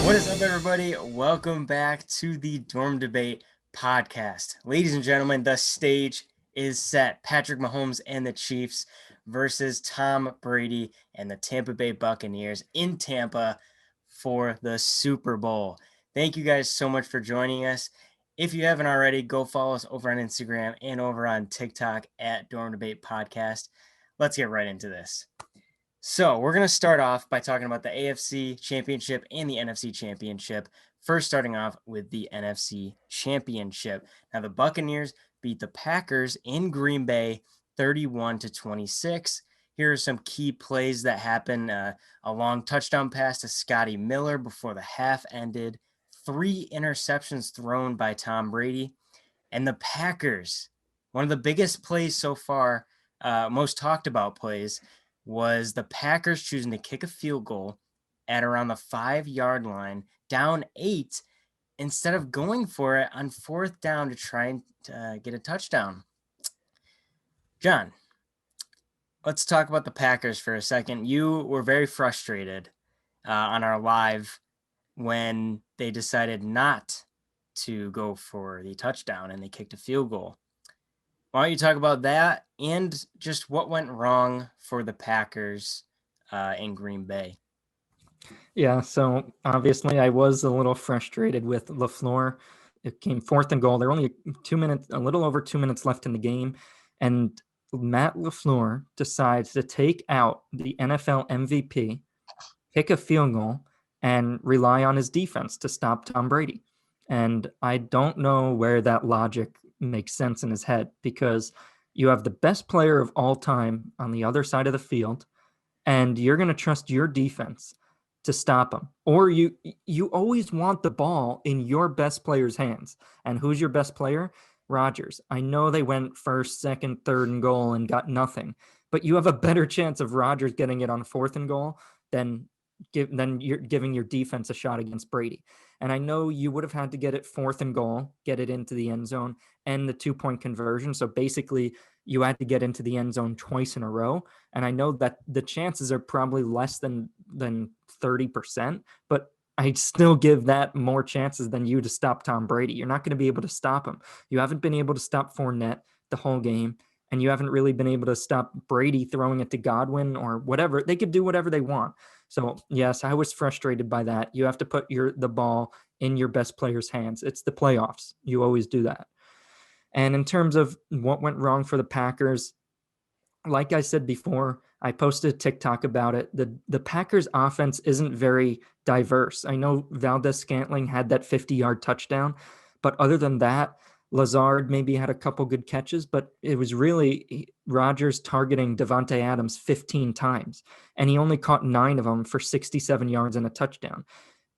What is up, everybody? Welcome back to the Dorm Debate podcast. Ladies and gentlemen, the stage is set. Patrick Mahomes and the Chiefs versus Tom Brady and the Tampa Bay Buccaneers in Tampa for the Super Bowl. Thank you guys so much for joining us. If you haven't already, go follow us over on Instagram and over on TikTok at Dorm Debate Podcast. Let's get right into this. So we're going to start off by talking about the AFC Championship and the NFC Championship. First, starting off with the NFC Championship. Now, the Buccaneers beat the Packers in Green Bay 31-26. Here are some key plays that happened. A long touchdown pass to Scotty Miller before the half ended. 3 interceptions thrown by Tom Brady. And the Packers, one of the biggest plays so far, most talked about plays, was the Packers choosing to kick a field goal at around the 5-yard line, down 8, instead of going for it on 4th down to try and get a touchdown. John, let's talk about the Packers for a second. You were very frustrated on our live when they decided not to go for the touchdown and they kicked a field goal. Why don't you talk about that and just what went wrong for the Packers in Green Bay? Yeah, so obviously I was a little frustrated with LaFleur. It came 4th and goal. There were only a little over 2 minutes left in the game, and Matt LaFleur decides to take out the NFL MVP, kick a field goal, and rely on his defense to stop Tom Brady. And I don't know where that logic makes sense in his head, because you have the best player of all time on the other side of the field, and you're going to trust your defense to stop him. Or you always want the ball in your best player's hands. And who's your best player? Rodgers. I know they went first, second, third and goal and got nothing, but you have a better chance of Rodgers getting it on 4th and goal than you're giving your defense a shot against Brady. And I know you would have had to get it 4th and goal, get it into the end zone, and the 2-point conversion. So basically, you had to get into the end zone twice in a row. And I know that the chances are probably less than 30%, but I still give that more chances than you to stop Tom Brady. You're not going to be able to stop him. You haven't been able to stop Fournette the whole game, and you haven't really been able to stop Brady throwing it to Godwin or whatever. They could do whatever they want. So, yes, I was frustrated by that. You have to put the ball in your best player's hands. It's the playoffs. You always do that. And in terms of what went wrong for the Packers, like I said before, I posted a TikTok about it. The Packers offense isn't very diverse. I know Valdez-Scantling had that 50-yard touchdown, but other than that, Lazard maybe had a couple good catches, but it was really Rodgers targeting Davante Adams 15 times, and he only caught 9 of them for 67 yards and a touchdown.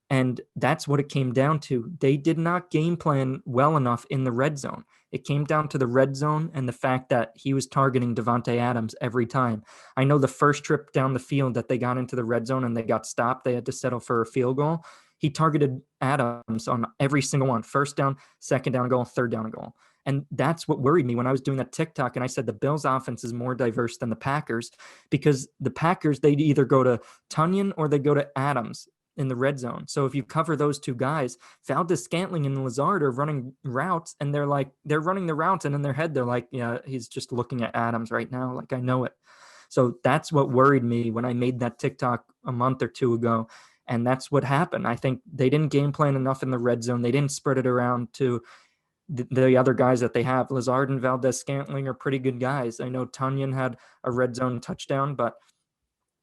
And that's what it came down to. They did not game plan well enough in the red zone. It came down to the red zone and the fact that he was targeting Davante Adams every time. I know the first trip down the field that they got into the red zone and they got stopped, they had to settle for a field goal. He targeted Adams on every single one. First down, second down goal, third down goal. And that's what worried me when I was doing that TikTok. And I said the Bills offense is more diverse than the Packers, because the Packers, they'd either go to Tunyon or they go to Adams in the red zone. So if you cover those two guys, Valdez-Scantling and Lazard are running routes, and they're running the routes, and in their head they're like, yeah, he's just looking at Adams right now. Like, I know it. So that's what worried me when I made that TikTok a month or two ago. And that's what happened. I think they didn't game plan enough in the red zone. They didn't spread it around to the other guys that they have. Lazard and Valdez-Scantling are pretty good guys. I know Tunyon had a red zone touchdown,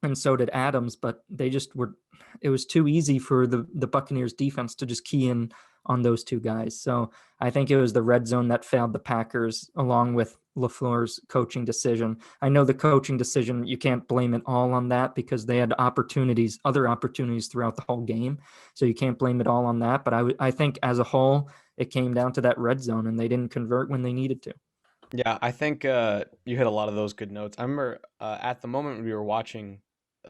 and so did Adams, but they just were. It was too easy for the Buccaneers defense to just key in on those two guys. So I think it was the red zone that failed the Packers, along with LaFleur's coaching decision. I know the coaching decision, you can't blame it all on that, because they had other opportunities throughout the whole game. So you can't blame it all on that. But I think as a whole, it came down to that red zone, and they didn't convert when they needed to. Yeah, I think you hit a lot of those good notes. I remember at the moment when we were watching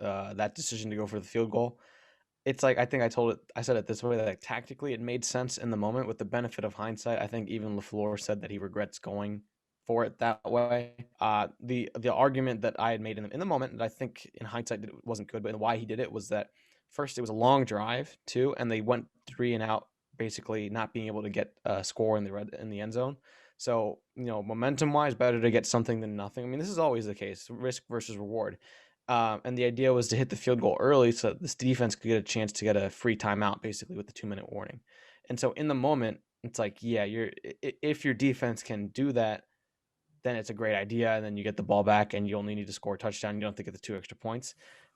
that decision to go for the field goal, it's like I said it this way, that like, tactically it made sense in the moment. With the benefit of hindsight, I think even LaFleur said that he regrets going for it that way. The argument that I had made in the moment, that I think in hindsight that it wasn't good, but why he did it was that first it was a long drive too, and they went 3 and out, basically not being able to get a score in the end zone. So, momentum wise, better to get something than nothing. I mean, this is always the case, risk versus reward. And the idea was to hit the field goal early so that this defense could get a chance to get a free timeout, basically with the 2-minute warning. And so in the moment, it's like, yeah, if your defense can do that, then it's a great idea. And then you get the ball back and you only need to score a touchdown. You don't have to get the 2 extra points.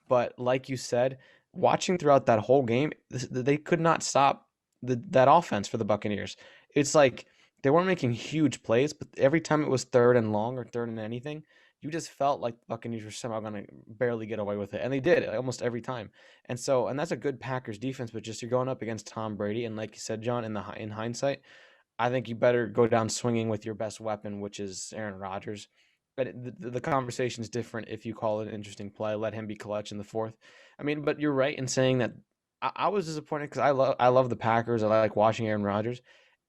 But like you said, watching throughout that whole game, they could not stop that offense for the Buccaneers. It's like they weren't making huge plays, but every time it was 3rd and long or 3rd and anything, you just felt like the Buccaneers were somehow going to barely get away with it. And they did almost every time. And that's a good Packers defense, but just you're going up against Tom Brady. And like you said, John, in hindsight, I think you better go down swinging with your best weapon, which is Aaron Rodgers. But the conversation is different if you call it an interesting play. Let him be clutch in the 4th. I mean, but you're right in saying that I was disappointed because I love the Packers. I like watching Aaron Rodgers,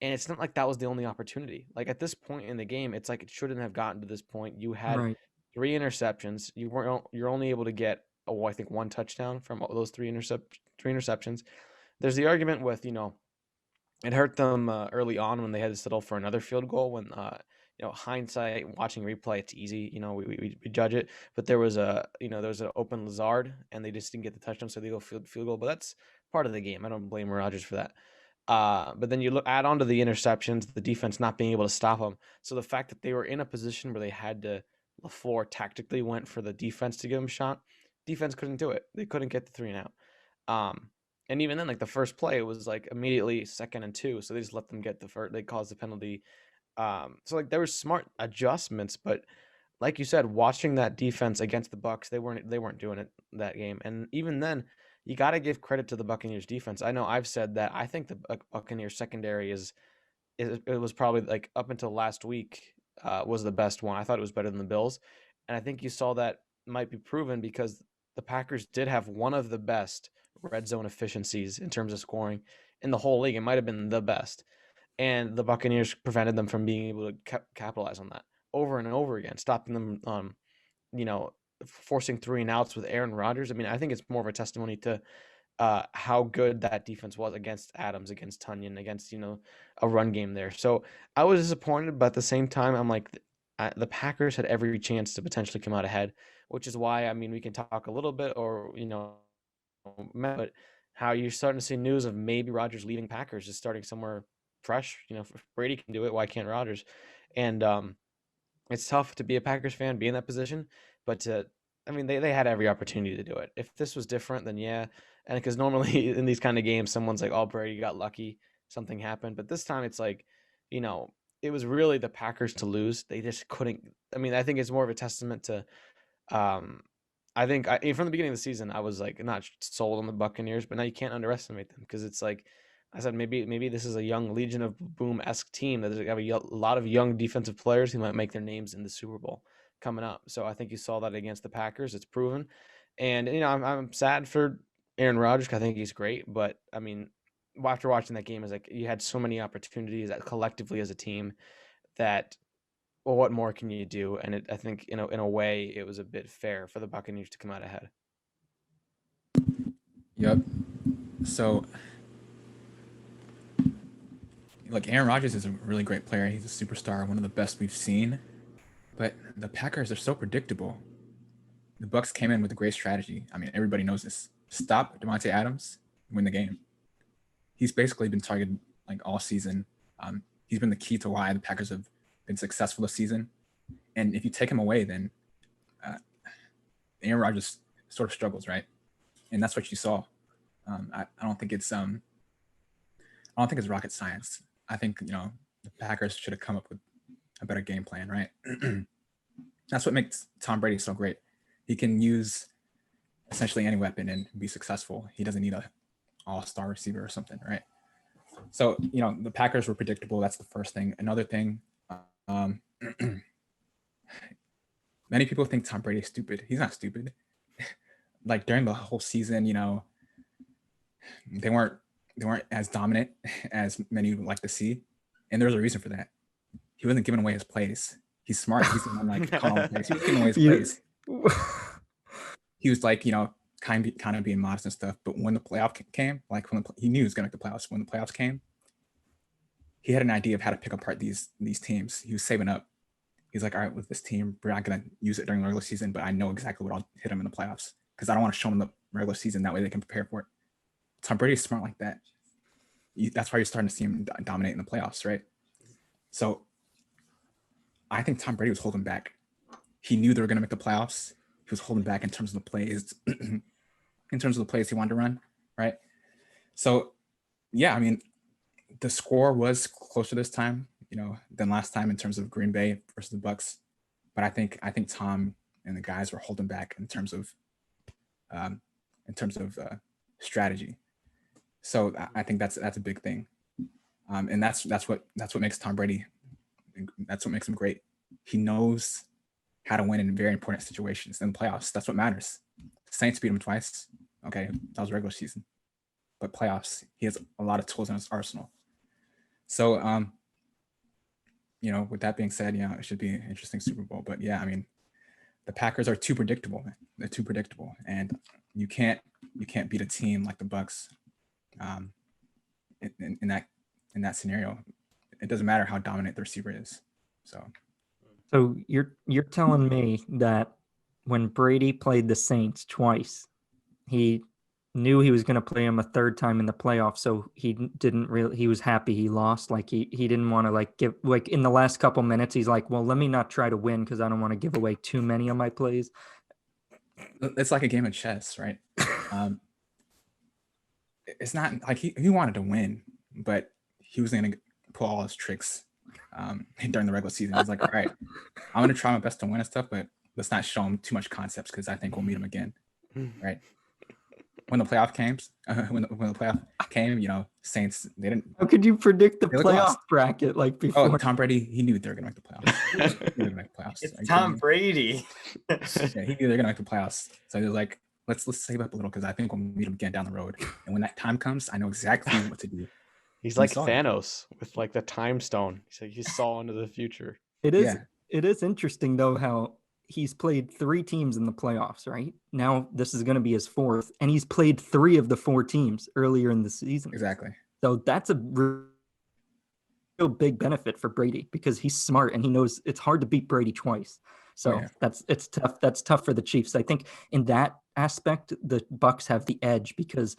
and it's not like that was the only opportunity. Like at this point in the game, it's like it shouldn't have gotten to this point. You had Right. 3 interceptions. You're only able to get I think 1 touchdown from all those 3 interceptions. There's the argument with it hurt them early on when they had to settle for another field goal. When hindsight, watching replay, it's easy. We judge it, but there was an open Lazard, and they just didn't get the touchdown, so they go field goal. But that's part of the game. I don't blame Rodgers for that. But then you add on to the interceptions, the defense not being able to stop them. So the fact that they were in a position where they had to, LaFleur tactically went for the defense to give them a shot. Defense couldn't do it. They couldn't get the 3-and-out. And even then, like the first play, it was like immediately 2nd and 2, so they just let them get the first. They caused the penalty. So like there were smart adjustments, but like you said, watching that defense against the Bucs, they weren't doing it that game. And even then, you got to give credit to the Buccaneers defense. I know I've said that I think the Buccaneers secondary it was probably like up until last week was the best one. I thought it was better than the Bills, and I think you saw that might be proven because the Packers did have one of the best red zone efficiencies in terms of scoring in the whole league. It might have been the best, and the Buccaneers prevented them from being able to capitalize on that over and over again, stopping them, forcing 3-and-outs with Aaron Rodgers. I mean, I think it's more of a testimony to how good that defense was against Adams, against Tunyon, against a run game there. So I was disappointed, but at the same time, I'm like, the Packers had every chance to potentially come out ahead, which is why, I mean, we can talk a little bit, or but how you're starting to see news of maybe Rodgers leaving Packers, just starting somewhere fresh. If Brady can do it, why can't Rodgers? And it's tough to be a Packers fan, be in that position, but I mean, they had every opportunity to do it. If this was different, then yeah. And because normally in these kind of games, someone's like, "Oh, Brady got lucky, something happened." But this time, it's like, it was really the Packers to lose. They just couldn't. I mean, I think it's more of a testament to. I think from the beginning of the season, I was like not sold on the Buccaneers, but now you can't underestimate them because it's like I said, maybe this is a young Legion of Boom-esque team that have a lot of young defensive players who might make their names in the Super Bowl coming up. So I think you saw that against the Packers. It's proven, and I'm sad for Aaron Rodgers. I think he's great, but I mean, after watching that game, is like you had so many opportunities that collectively as a team that. Well, what more can you do? And I think in a way it was a bit fair for the Buccaneers to come out ahead. Yep. So, like, Aaron Rodgers is a really great player. He's a superstar, one of the best we've seen. But the Packers are so predictable. The Bucs came in with a great strategy. I mean, everybody knows this. Stop Devontae Adams, win the game. He's basically been targeted like all season. He's been the key to why the Packers have been successful this season. And if you take him away, then Aaron Rodgers sort of struggles, right? And that's what you saw. I don't think it's rocket science. I think the Packers should have come up with a better game plan, right? That's what makes Tom Brady so great. He can use essentially any weapon and be successful. He doesn't need a all-star receiver or something, right? So the Packers were predictable. That's the first thing. Another thing. Many people think Tom Brady is stupid. He's not stupid. Like during the whole season, they weren't as dominant as many would like to see, and there's a reason for that. He wasn't giving away his plays. He's smart. He's the one like calling plays. He was giving away his plays. He was like, kind of being modest and stuff. But when the playoff came, like he knew he was going to make the playoffs. When the playoffs came, he had an idea of how to pick apart these teams. He was saving up. He's like, all right, with this team, we're not going to use it during the regular season, but I know exactly what I'll hit them in the playoffs because I don't want to show them the regular season. That way they can prepare for it. Tom Brady's smart like that. That's why you're starting to see him dominate in the playoffs, right? So I think Tom Brady was holding back. He knew they were going to make the playoffs. He was holding back in terms of the plays, in terms of the plays he wanted to run, right? So, yeah, I mean, the score was closer this time, than last time in terms of Green Bay versus the Bucs. But I think Tom and the guys were holding back in terms of strategy. So I think that's a big thing, and that's what makes Tom Brady. That's what makes him great. He knows how to win in very important situations in the playoffs. That's what matters. Saints beat him twice. Okay, that was regular season, but playoffs, he has a lot of tools in his arsenal. So, with that being said, it should be an interesting Super Bowl. But yeah, I mean, the Packers are too predictable, man. They're too predictable, and you can't beat a team like the Bucs. In that scenario, it doesn't matter how dominant the receiver is. So you're telling me that when Brady played the Saints twice, he knew he was going to play him a third time in the playoffs, so he was happy he lost. Like he didn't want to give in the last couple minutes, he's like, well, let me not try to win because I don't want to give away too many of my plays. It's like a game of chess, right? It's not like he wanted to win, but he was going to pull all his tricks during the regular season. He's like, all right, I'm going to try my best to win and stuff, but let's not show him too much concepts because I think we'll meet him again, right? When the playoff came, Saints, they didn't. How could you predict the playoff bracket before? Oh, Tom Brady, he knew they were going to make the playoffs. It's Tom Brady. Yeah, he knew they were going to make the playoffs. So he was like, let's save up a little because I think we'll meet him again down the road. And when that time comes, I know exactly what to do. He's like Thanos with the time stone. He's like, he saw into the future. It is interesting though how he's played 3 teams in the playoffs, right? Now this is going to be his 4th, and he's played 3 of the 4 teams earlier in the season. Exactly. So that's a real big benefit for Brady because he's smart and he knows it's hard to beat Brady twice. So it's tough. That's tough for the Chiefs. I think in that aspect, the Bucs have the edge because,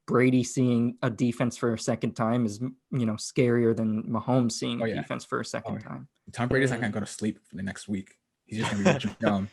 Brady seeing a defense for a second time is, scarier than Mahomes seeing a defense for a second time. Tom Brady's not going to go to sleep for the next week. He's just going to be watching film,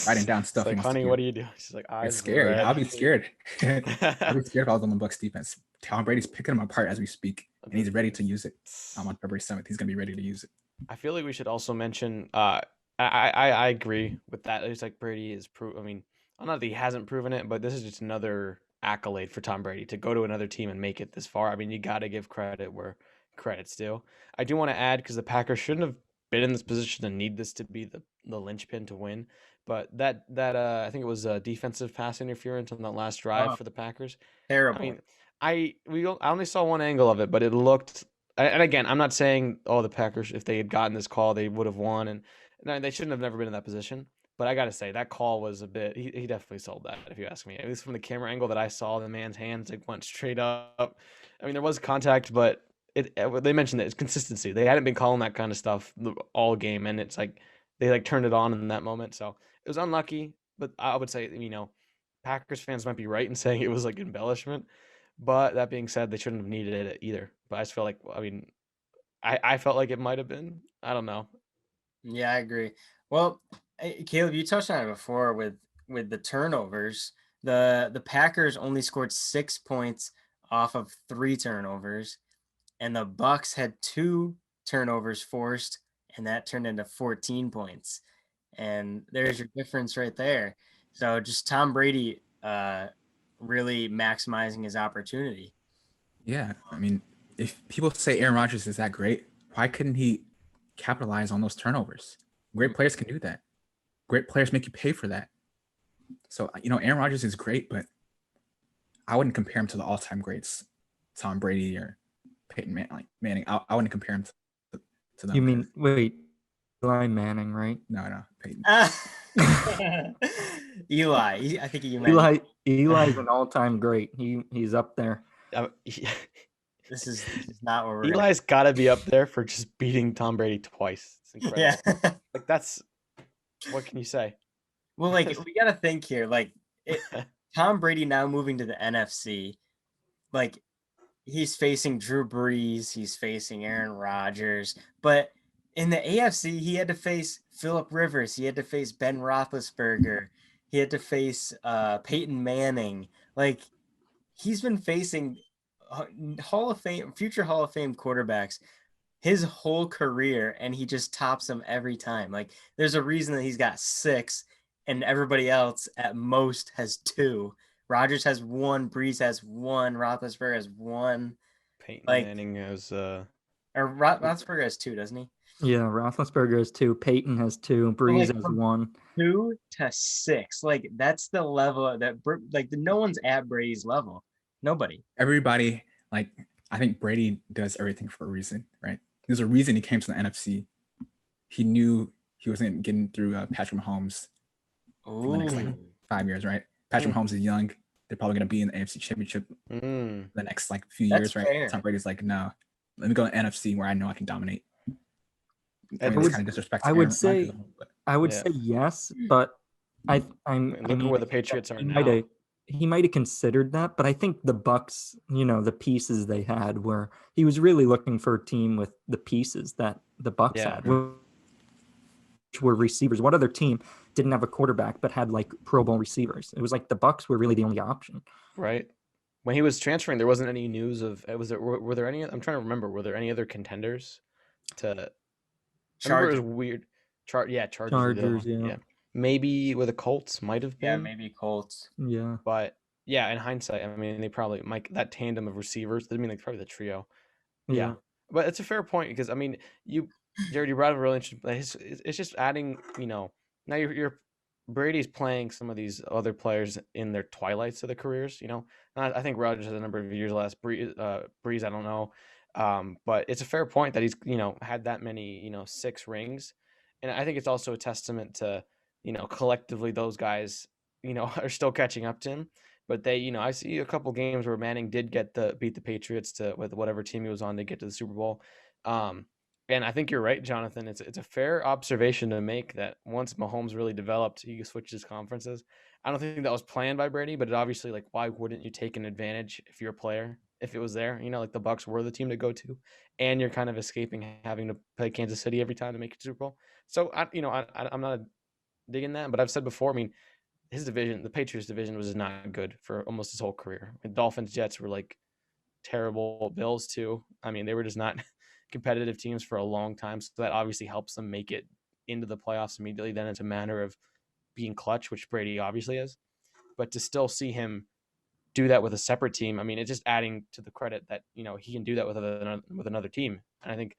writing down stuff. Like, honey, what do you do? She's like, it's scary. I'll be scared. I'll be scared if I was on the Bucs defense. Tom Brady's picking him apart as we speak, and he's ready to use it. On February 7th, he's going to be ready to use it. I feel like we should also mention. I agree with that. It's like Brady is I mean, not that he hasn't proven it, but this is just another accolade for Tom Brady to go to another team and make it this far. I mean, you got to give credit where credit's due. I do want to add because the Packers shouldn't have been in this position and need this to be the linchpin to win. But that I think it was a defensive pass interference on that last drive for the Packers. Terrible. I mean, I only saw one angle of it, but it looked. And again, I'm not saying the Packers, if they had gotten this call, they would have won, and they shouldn't have never been in that position. But I got to say, that call was a bit. He definitely sold that, if you ask me. At least from the camera angle that I saw, the man's hands went straight up. I mean, there was contact, but they mentioned that it's consistency. They hadn't been calling that kind of stuff all game, and it's like they turned it on in that moment. So it was unlucky, but I would say Packers fans might be right in saying it was embellishment. But that being said, they shouldn't have needed it either. But I just felt I felt like it might have been. I don't know. Yeah, I agree. Well, Caleb, you touched on it before with the turnovers. The Packers only scored 6 points off of 3 turnovers, and the Bucs had 2 turnovers forced, and that turned into 14 points. And there's your difference right there. So just Tom Brady really maximizing his opportunity. Yeah, I mean, if people say Aaron Rodgers is that great, why couldn't he capitalize on those turnovers? Great players can do that. Great players make you pay for that. So, Aaron Rodgers is great, but I wouldn't compare him to the all-time greats, Tom Brady or Peyton Manning. I wouldn't compare him to them. You mean, wait, Eli Manning, right? No, Peyton. Eli, I think you meant Eli's an all-time great. He's up there. this is not what we're gonna. Eli's got to be up there for just beating Tom Brady twice. It's incredible. Yeah. Like that's what can you say? Well, like we gotta think here. Like Tom Brady now moving to the NFC, like he's facing Drew Brees, he's facing Aaron Rodgers, but in the AFC, he had to face Phillip Rivers, he had to face Ben Roethlisberger, he had to face Peyton Manning. Like he's been facing Hall of Fame, future Hall of Fame quarterbacks his whole career, and he just tops them every time. Like there's a reason that he's got 6, and everybody else at most has 2. Rodgers has 1, Brees has 1, Roethlisberger has 1. Peyton Like, Manning has or Roethlisberger has 2, doesn't he? Yeah, Roethlisberger has 2. Peyton has 2. But, Breeze like, has from 1. 2 to 6, like that's the level that no one's at Brady's level. Nobody. Everybody, like, I think Brady does everything for a reason, right? There's a reason he came to the NFC. He knew he wasn't getting through Patrick Mahomes for the next like 5 years, right? Patrick Mahomes is young. They're probably going to be in the AFC Championship the next like few years, right? Fair. Tom Brady's like, no, let me go to NFC where I know I can dominate. I And mean, it's it's kind of disrespect. I would say Yeah. yes, but I look at where the Patriots are he now. He might have considered that, but I think the Bucs, the pieces they had were he was really looking for a team with the pieces that the Bucs Yeah. had, which were receivers. What other team didn't have a quarterback but had like Pro Bowl receivers? It was like the Bucs were really the only option. Right. When he was transferring, there wasn't any news of were there any I'm trying to remember, were there any other contenders to I remember it was weird. Chargers, yeah. Maybe with the Colts might have been. Yeah, maybe Colts. Yeah. But yeah, in hindsight, I mean, they probably that tandem of receivers. I mean, like probably the trio. Yeah. But it's a fair point because I mean, Jared, you brought up a really interesting. It's just adding. Now you're Brady's playing some of these other players in their twilights of their careers. I think Rodgers has a number of years less. Breeze, I don't know. But it's a fair point that he's had that many 6 rings, and I think it's also a testament to collectively those guys are still catching up to him. But they I see a couple games where Manning did beat the Patriots with whatever team he was on to get to the Super Bowl. And I think you're right, Jonathan. It's a fair observation to make that once Mahomes really developed, he switched his conferences. I don't think that was planned by Brady, but it obviously why wouldn't you take an advantage if you're a player? If it was there, like the Bucs were the team to go to, and you're kind of escaping having to play Kansas City every time to make a Super Bowl. So I'm not digging that, but I've said before. I mean, his division, the Patriots division, was not good for almost his whole career. And Dolphins, Jets were terrible. Bills too. I mean, they were just not competitive teams for a long time. So that obviously helps them make it into the playoffs immediately. Then it's a matter of being clutch, which Brady obviously is. But to still see him do that with a separate team, I mean, it's just adding to the credit that he can do that with another team. And I think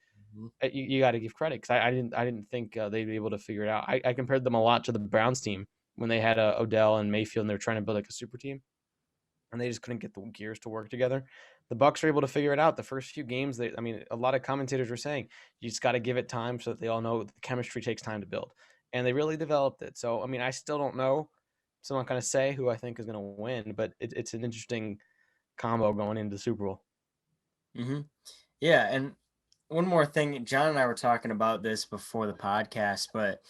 you got to give credit because I didn't think they'd be able to figure it out. I compared them a lot to the Browns team when they had Odell and Mayfield and they were trying to build a super team, and they just couldn't get the gears to work together. The Bucs were able to figure it out. The first few games, a lot of commentators were saying you just got to give it time so that they all know the chemistry takes time to build, and they really developed it. So I still don't know. So I'm not going to say who I think is going to win, but it's an interesting combo going into the Super Bowl. Mm-hmm. Yeah, and one more thing, John and I were talking about this before the podcast, but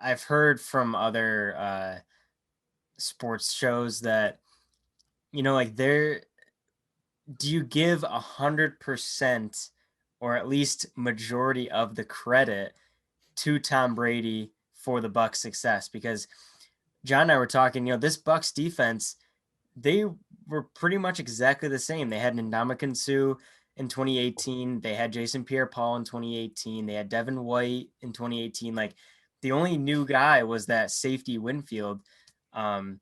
I've heard from other sports shows that do you give 100% or at least majority of the credit to Tom Brady for the Bucs' success? Because John and I were talking, this Bucs defense, they were pretty much exactly the same. They had Ndamukong Suh in 2018. They had Jason Pierre-Paul in 2018. They had Devin White in 2018. The only new guy was that safety Winfield. And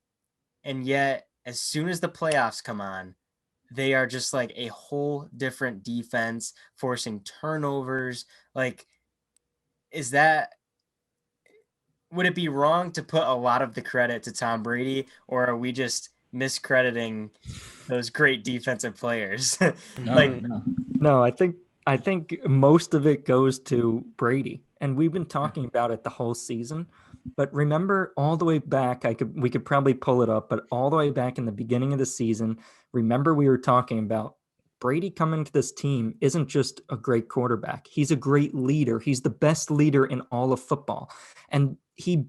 yet, as soon as the playoffs come on, they are just a whole different defense, forcing turnovers. Would it be wrong to put a lot of the credit to Tom Brady, or are we just miscrediting those great defensive players? No, I think most of it goes to Brady, and we've been talking about it the whole season. But remember all the way back, we could probably pull it up, but all the way back in the beginning of the season, remember we were talking about Brady coming to this team isn't just a great quarterback. He's a great leader. He's the best leader in all of football. And he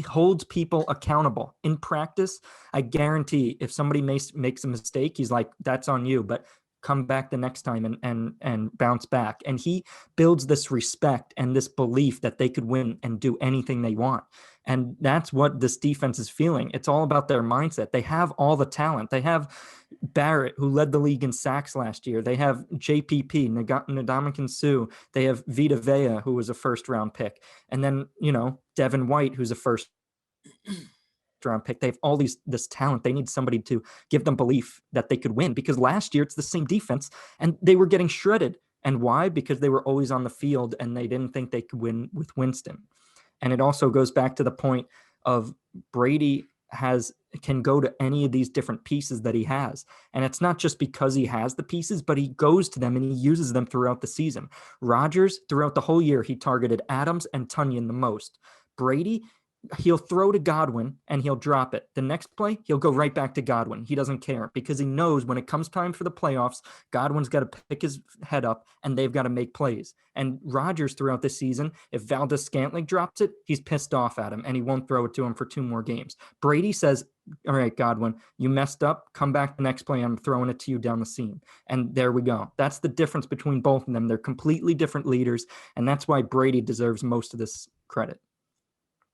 holds people accountable. In practice, I guarantee if somebody makes a mistake, he's like, that's on you, but come back the next time and bounce back. And he builds this respect and this belief that they could win and do anything they want. And that's what this defense is feeling. It's all about their mindset. They have all the talent. They have Barrett, who led the league in sacks last year. They have JPP, Ndamukong Suh. They have Vita Vea, who was a first-round pick. And then, Devin White, who's a first-round pick. They have all this talent. They need somebody to give them belief that they could win, because last year it's the same defense and they were getting shredded. And why? Because they were always on the field and they didn't think they could win with Winston. And it also goes back to the point of Brady can go to any of these different pieces that he has. And it's not just because he has the pieces, but he goes to them and he uses them throughout the season. Rodgers, throughout the whole year, he targeted Adams and Tunyon the most. Brady, he'll throw to Godwin and he'll drop it. The next play, he'll go right back to Godwin. He doesn't care, because he knows when it comes time for the playoffs, Godwin's got to pick his head up and they've got to make plays. And Rodgers, throughout the season, if Valdez-Scantling drops it, he's pissed off at him and he won't throw it to him for 2 more games. Brady says, all right, Godwin, you messed up. Come back the next play. I'm throwing it to you down the seam. And there we go. That's the difference between both of them. They're completely different leaders. And that's why Brady deserves most of this credit.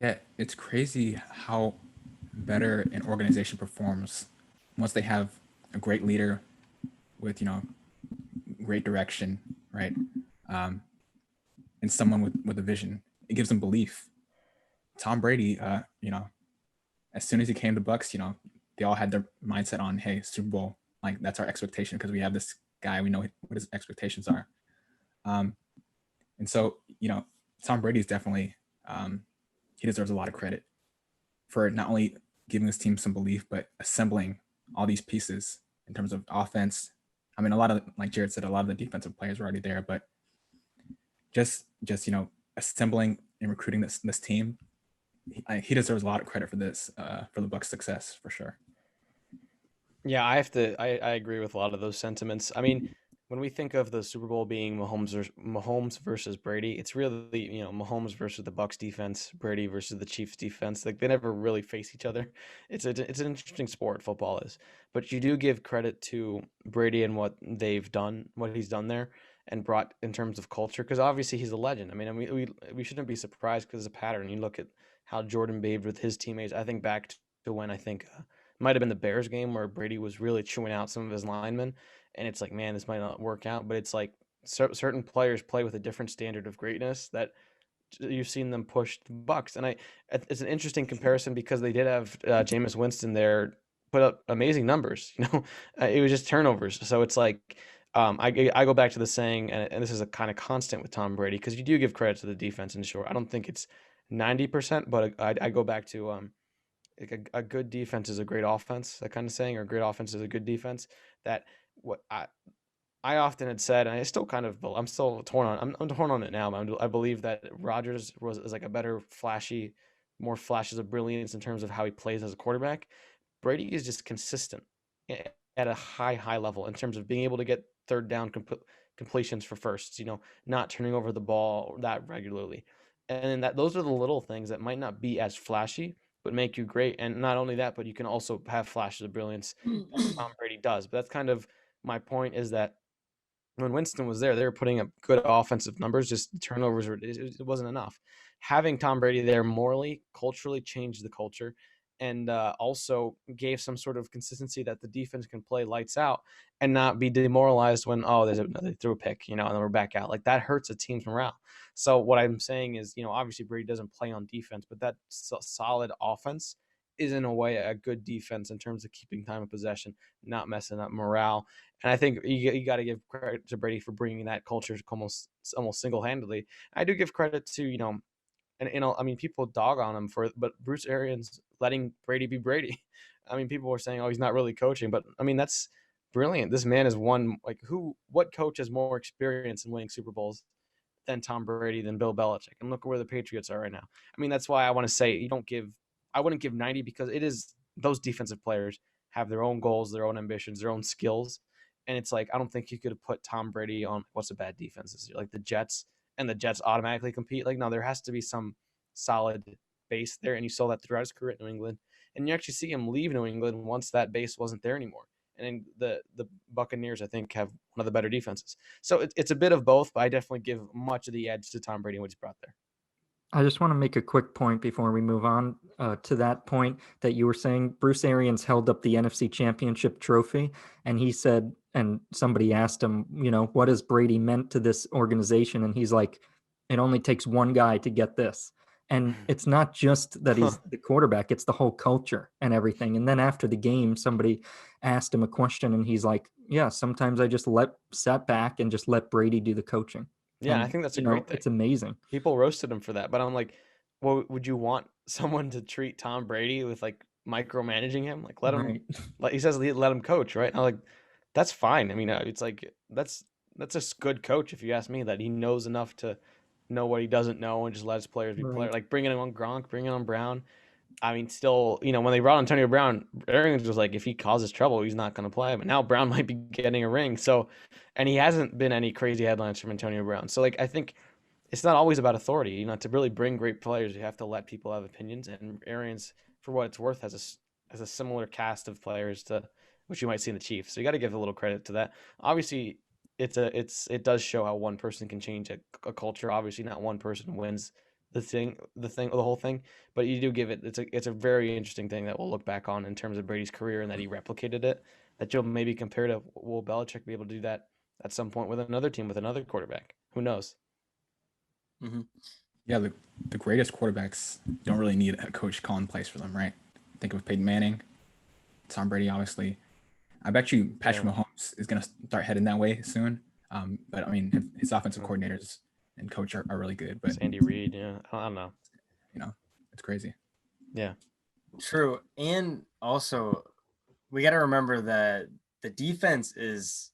Yeah, it's crazy how better an organization performs once they have a great leader with, great direction, right? And someone with a vision. It gives them belief. Tom Brady, as soon as he came to Bucs, they all had their mindset on, hey, Super Bowl, like that's our expectation because we have this guy, we know what his expectations are. And so, Tom Brady is definitely, he deserves a lot of credit for not only giving his team some belief, but assembling all these pieces in terms of offense. I mean, a lot of, like Jared said, a lot of the defensive players were already there, but just assembling and recruiting this team, he deserves a lot of credit for this, for the Bucs' success, for sure. Yeah, I agree with a lot of those sentiments. I mean, when we think of the Super Bowl being Mahomes versus Brady, it's really, Mahomes versus the Bucs defense, Brady versus the Chiefs defense. Like, they never really face each other. It's an interesting sport, football is. But you do give credit to Brady and what he's done there and brought in terms of culture, because obviously he's a legend. I mean, we shouldn't be surprised because it's a pattern. You look at how Jordan behaved with his teammates. I think back to when might have been the Bears game where Brady was really chewing out some of his linemen, and it's like, man, this might not work out. But it's like certain players play with a different standard of greatness that you've seen them push the Bucs, and it's an interesting comparison because they did have Jameis Winston there put up amazing numbers. It was just turnovers, so it's like. I go back to the saying, and this is a kind of constant with Tom Brady, because you do give credit to the defense. And sure, I don't think it's 90%, but I go back to like a good defense is a great offense, that kind of saying, or a great offense is a good defense. That what I often had said, and I still I'm still torn on. I'm torn on it now. I believe that Rodgers is like a better more flashes of brilliance in terms of how he plays as a quarterback. Brady is just consistent at a high level in terms of being able to get third down completions for firsts. Not turning over the ball that regularly, and those are the little things that might not be as flashy but make you great. And not only that, but you can also have flashes of brilliance that Tom Brady does. But that's kind of my point, is that when Winston was there, they were putting up good offensive numbers, just turnovers, it wasn't enough. Having Tom Brady there morally, culturally changed the culture, and also gave some sort of consistency that the defense can play lights out and not be demoralized when, they threw a pick, and then we're back out. Like, that hurts a team's morale. So what I'm saying is, obviously Brady doesn't play on defense, but that solid offense is in a way a good defense in terms of keeping time of possession, not messing up morale. And I think you got to give credit to Brady for bringing that culture almost single handedly. I do give credit to and I mean, people dog on him but Bruce Arians letting Brady be Brady. I mean, people were saying, oh, he's not really coaching, but I mean, that's brilliant. This man has won. What coach has more experience in winning Super Bowls than Tom Brady than Bill Belichick. And look where the Patriots are right now. I mean, that's why I want to say I wouldn't give 90 because it is those defensive players have their own goals, their own ambitions, their own skills. And it's like, I don't think you could have put Tom Brady on what's a bad defense this year, like the Jets, and the Jets automatically compete. Like, no, there has to be some solid base there. And you saw that throughout his career at New England. And you actually see him leave New England once that base wasn't there anymore. And then the Buccaneers, I think, have one of the better defenses. So it's a bit of both, but I definitely give much of the edge to Tom Brady and what he's brought there. I just want to make a quick point before we move on to that point that you were saying. Bruce Arians held up the NFC Championship trophy, and he said, and somebody asked him, what has Brady meant to this organization? And he's like, it only takes one guy to get this. And it's not just that he's the quarterback, it's the whole culture and everything. And then after the game, somebody asked him a question, and he's like, yeah, sometimes I just sat back and just let Brady do the coaching. Yeah, And, I think that's a great thing. It's amazing. People roasted him for that, but I'm like, well, would you want someone to treat Tom Brady with like micromanaging him? Like let him, Right. like he says, let him coach, right? And I'm like, that's fine. I mean, it's like that's a good coach if you ask me. That he knows enough to know what he doesn't know and just let his players be players. Like bringing on Gronk, bringing on Brown. I mean, still, when they brought Antonio Brown, Arians was like, if he causes trouble, he's not going to play. But now Brown might be getting a ring. So, and he hasn't been any crazy headlines from Antonio Brown. So, like, I think it's not always about authority. To really bring great players, you have to let people have opinions. And Arians, for what it's worth, has a similar cast of players to which you might see in the Chiefs. So you got to give a little credit to that. Obviously, it does show how one person can change a culture. Obviously, not one person wins the whole thing, but you do give it. It's a very interesting thing that we'll look back on in terms of Brady's career and that he replicated it. That you'll maybe compare to, will Belichick be able to do that at some point with another team with another quarterback? Who knows? Mm-hmm. Yeah, the greatest quarterbacks don't really need a coach calling plays for them, right? Think of Peyton Manning, Tom Brady, obviously. I bet you Patrick Mahomes is going to start heading that way soon. But I mean, his offensive coordinators and coach are really good. But Andy Reid, yeah, I don't know. It's crazy. Yeah, true. And also, we got to remember that the defense is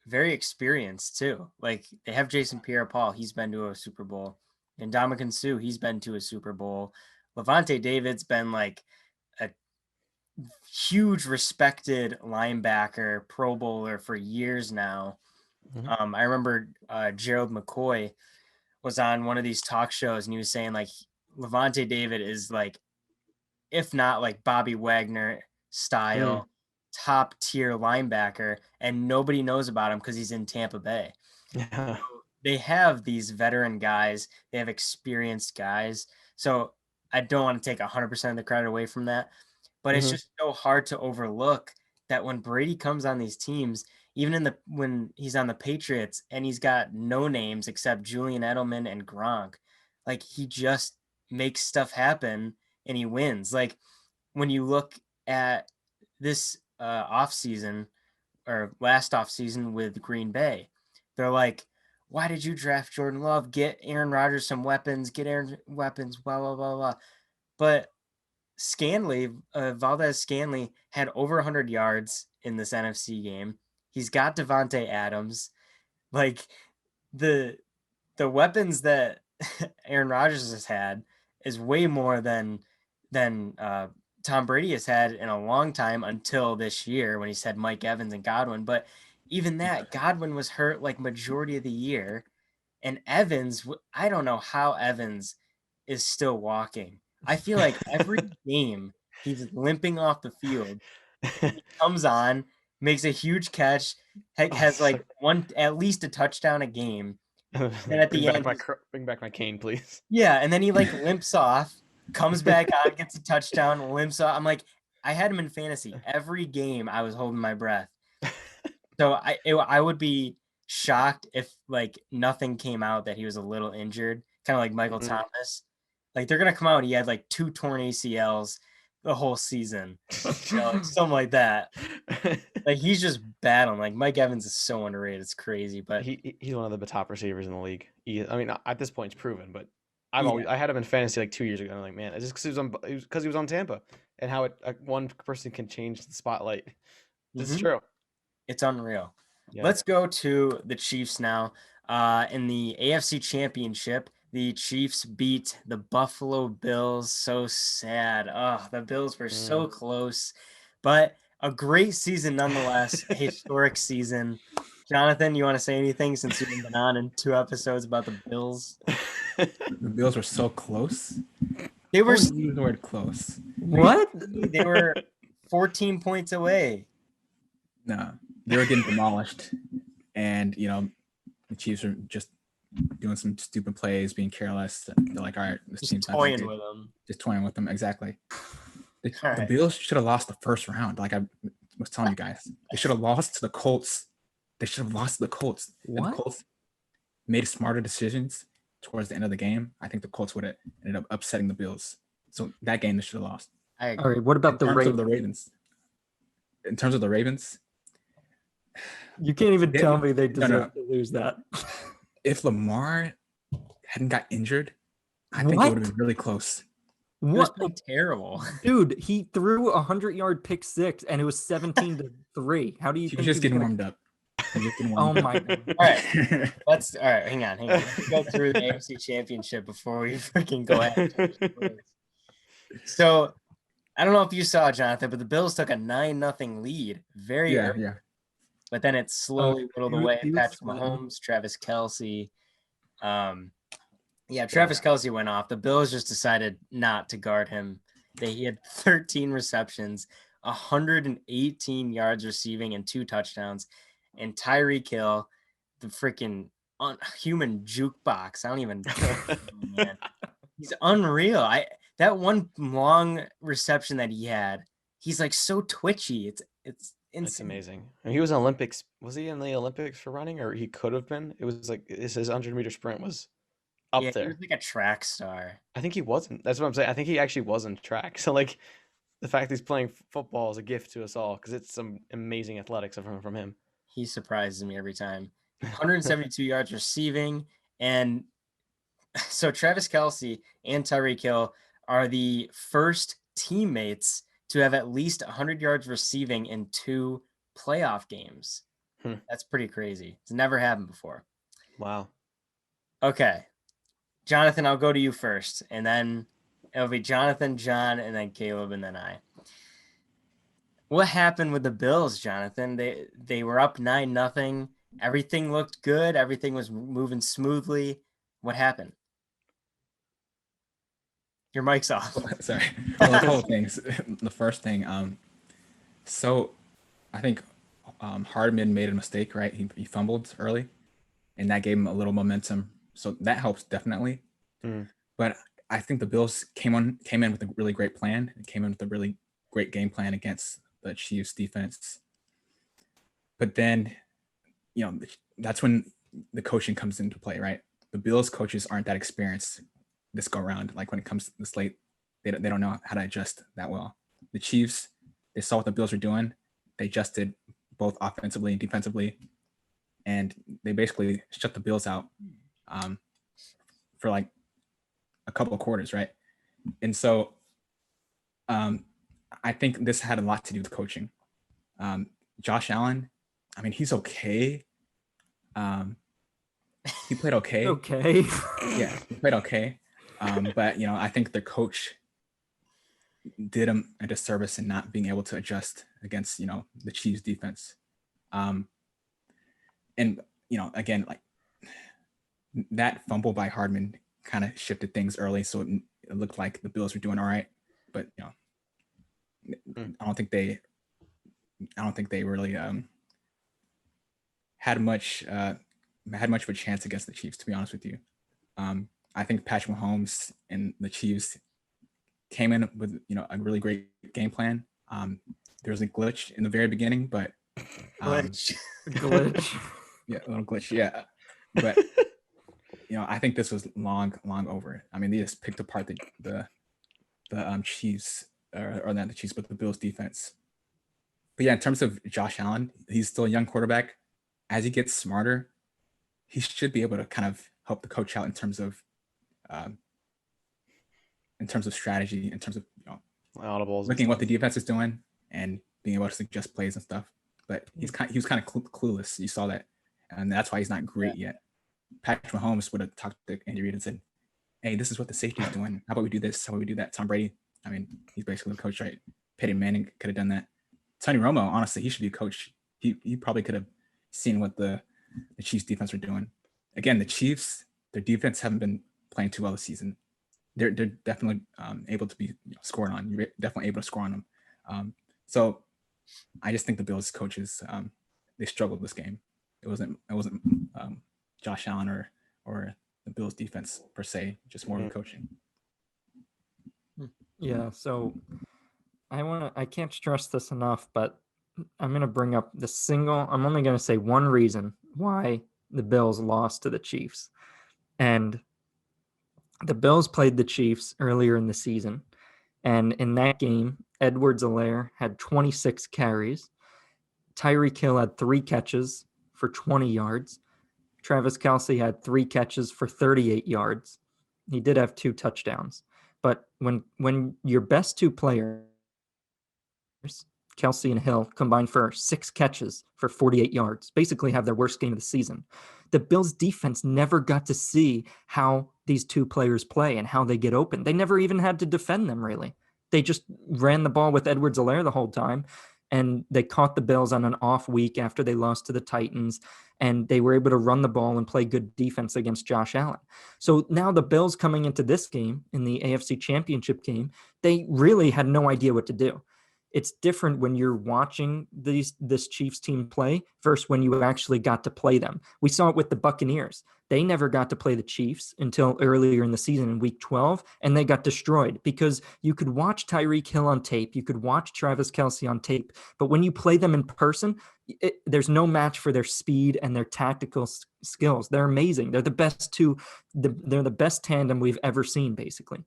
very experienced too. Like they have Jason Pierre-Paul, he's been to a Super Bowl, and Ndamukong Suh, he's been to a Super Bowl. Levante David's been like a huge respected linebacker, Pro Bowler for years now. Mm-hmm. I remember Gerald McCoy was on one of these talk shows, and he was saying like Levante David is like, if not like Bobby Wagner style, top tier linebacker, and nobody knows about him because he's in Tampa Bay. Yeah. They have these veteran guys, they have experienced guys. So I don't want to take 100% of the credit away from that, but it's just so hard to overlook that when Brady comes on these teams, even when he's on the Patriots and he's got no names except Julian Edelman and Gronk, like he just makes stuff happen and he wins. Like when you look at this offseason or last offseason with Green Bay, they're like, why did you draft Jordan Love? Get Aaron Rodgers some weapons, blah, blah, blah, blah. But Valdez Scanley had over 100 yards in this NFC game. He's got Devontae Adams. Like the weapons that Aaron Rodgers has had is way more than Tom Brady has had in a long time until this year when he's had Mike Evans and Godwin. But even that, Godwin was hurt like majority of the year. And Evans, I don't know how Evans is still walking. I feel like every game he's limping off the field. He comes on, makes a huge catch, has like at least a touchdown a game. And at the end, bring back my cane, please. Yeah, and then he like limps off, comes back on, gets a touchdown, limps off. I'm like, I had him in fantasy every game. I was holding my breath. So I would be shocked if like nothing came out that he was a little injured, kind of like Michael Thomas. Like they're gonna come out. He had like 2 torn ACLs the whole season, like something like that. Like he's just battling. Like Mike Evans is so underrated. It's crazy, but he's one of the top receivers in the league. I mean, at this point, it's proven. But I had him in fantasy like 2 years ago. And I'm like, man, it's just because he was on Tampa, and how one person can change the spotlight. This is true. It's unreal. Yeah. Let's go to the Chiefs now. In the AFC Championship, the Chiefs beat the Buffalo Bills. So sad. Oh, the Bills were so close, but a great season nonetheless. A historic season. Jonathan, you want to say anything since you've been on in 2 episodes about the Bills? The Bills were so close. They were. Don't use the word close. What? They were 14 points away. No, they were getting demolished, and the Chiefs are just doing some stupid plays, being careless. They're like, all right, this Just team's not toying good. with them. Just toying with them. Exactly. The right. Bills should have lost the first round. Like I was telling you guys, they should have lost to the Colts. They should have lost to the Colts. What? And the Colts made smarter decisions towards the end of the game. I think the Colts would have ended up upsetting the Bills. So that game they should have lost. I All agree. right. What about In terms of the the Ravens, in terms of the Ravens, You can't even They- tell me they no. deserve to lose that. if Lamar hadn't got injured, I think it What? would have been really close. It was What? pretty terrible. Dude, he threw a 100-yard pick six and it was 17-3. How do you He think was just he was getting gonna- warmed up. He was just getting Oh warmed up. my god. All right. All right. Hang on. Let's go through the AFC Championship before we freaking go ahead. So, I don't know if you saw, Jonathan, but the Bills took a 9-0 lead very Yeah, early, yeah. but then it slowly whittled he- away. he was Patrick sweating. Mahomes, Travis Kelce. Travis Kelce went off. The Bills just decided not to guard him. He had 13 receptions, 118 yards receiving, and 2 touchdowns. And Tyreek Hill, the freaking human jukebox. I don't even. Man. He's unreal. That one long reception that he had, he's like so twitchy. It's It's insane. amazing. I mean, he was in Olympics. Was he in the Olympics for running, or he could have been? It was like his 100-meter sprint was up He there. was like a track star. I think he wasn't. That's what I'm saying. I think he actually was in track. So like, the fact he's playing football is a gift to us all because it's some amazing athletics from him. He surprises me every time. 172 yards receiving. And so Travis Kelce and Tyreek Hill are the first teammates to have at least 100 yards receiving in 2 playoff games. That's pretty crazy. It's never happened before. Wow. Okay. Jonathan, I'll go to you first. And then it'll be Jonathan, John, and then Caleb, and then I. What happened with the Bills, Jonathan? They were up 9-0. Everything looked good. Everything was moving smoothly. What happened? Your mic's off. Sorry. Well, a couple of things. The first thing, so I think Hardman made a mistake, right? He fumbled early, and that gave him a little momentum. So that helps definitely. But I think the Bills came in with a really great plan. It came in with a really great game plan against the Chiefs defense. But then, that's when the coaching comes into play, right? The Bills coaches aren't that experienced this go around. Like when it comes to this late, they don't know how to adjust that well. The Chiefs, they saw what the Bills were doing. They adjusted both offensively and defensively, and they basically shut the Bills out for like a couple of quarters, right? And so I think this had a lot to do with coaching. Josh Allen, I mean, he's okay. He played okay. Okay. Yeah, he played okay. But I think the coach did him a disservice in not being able to adjust against the Chiefs defense. And again, like that fumble by Hardman kind of shifted things early, so it looked like the Bills were doing all right. But I don't think they really had much of a chance against the Chiefs, to be honest with you. I think Patrick Mahomes and the Chiefs came in with a really great game plan. There was a glitch in the very beginning, but Glitch. Glitch. yeah, a little glitch, yeah. But I think this was long over. I mean, they just picked apart the Chiefs, or not the Chiefs, but the Bills defense. But yeah, in terms of Josh Allen, he's still a young quarterback. As he gets smarter, he should be able to kind of help the coach out in terms of strategy, in terms of Audibles. looking at what the defense is doing and being able to suggest plays and stuff. But he was kind of clueless. You saw that, and that's why he's not great yet. Patrick Mahomes would have talked to Andy Reid and said, "Hey, this is what the safety's doing. How about we do this? How about we do that?" Tom Brady, I mean, he's basically the coach, right? Peyton Manning could have done that. Tony Romo, honestly, he should be a coach. He probably could have seen what the Chiefs defense were doing. Again, the Chiefs, their defense haven't been playing too well this season. They're definitely able to be scored on. You're definitely able to score on them. So I just think the Bills coaches they struggled this game. It wasn't Josh Allen or the Bills defense per se, just more of coaching. Yeah, so I can't stress this enough, but I'm going to bring up I'm only going to say one reason why the Bills lost to the Chiefs. And the Bills played the Chiefs earlier in the season. And in that game, Edwards-Helaire had 26 carries. Tyreek Hill had 3 catches for 20 yards. Travis Kelce had 3 catches for 38 yards. He did have 2 touchdowns. But when your best 2 players, Kelce and Hill, combined for 6 catches for 48 yards, basically have their worst game of the season, the Bills defense never got to see how these 2 players play and how they get open. They never even had to defend them, really. They just ran the ball with Edwards-Helaire the whole time, and they caught the Bills on an off week after they lost to the Titans, and they were able to run the ball and play good defense against Josh Allen. So now the Bills coming into this game, in the AFC Championship game, they really had no idea what to do. It's different when you're watching this Chiefs team play versus when you actually got to play them. We saw it with the Buccaneers. They never got to play the Chiefs until earlier in the season in week 12, and they got destroyed because you could watch Tyreek Hill on tape, you could watch Travis Kelce on tape, but when you play them in person, there's no match for their speed and their tactical skills. They're amazing. They're the best they're the best tandem we've ever seen, basically.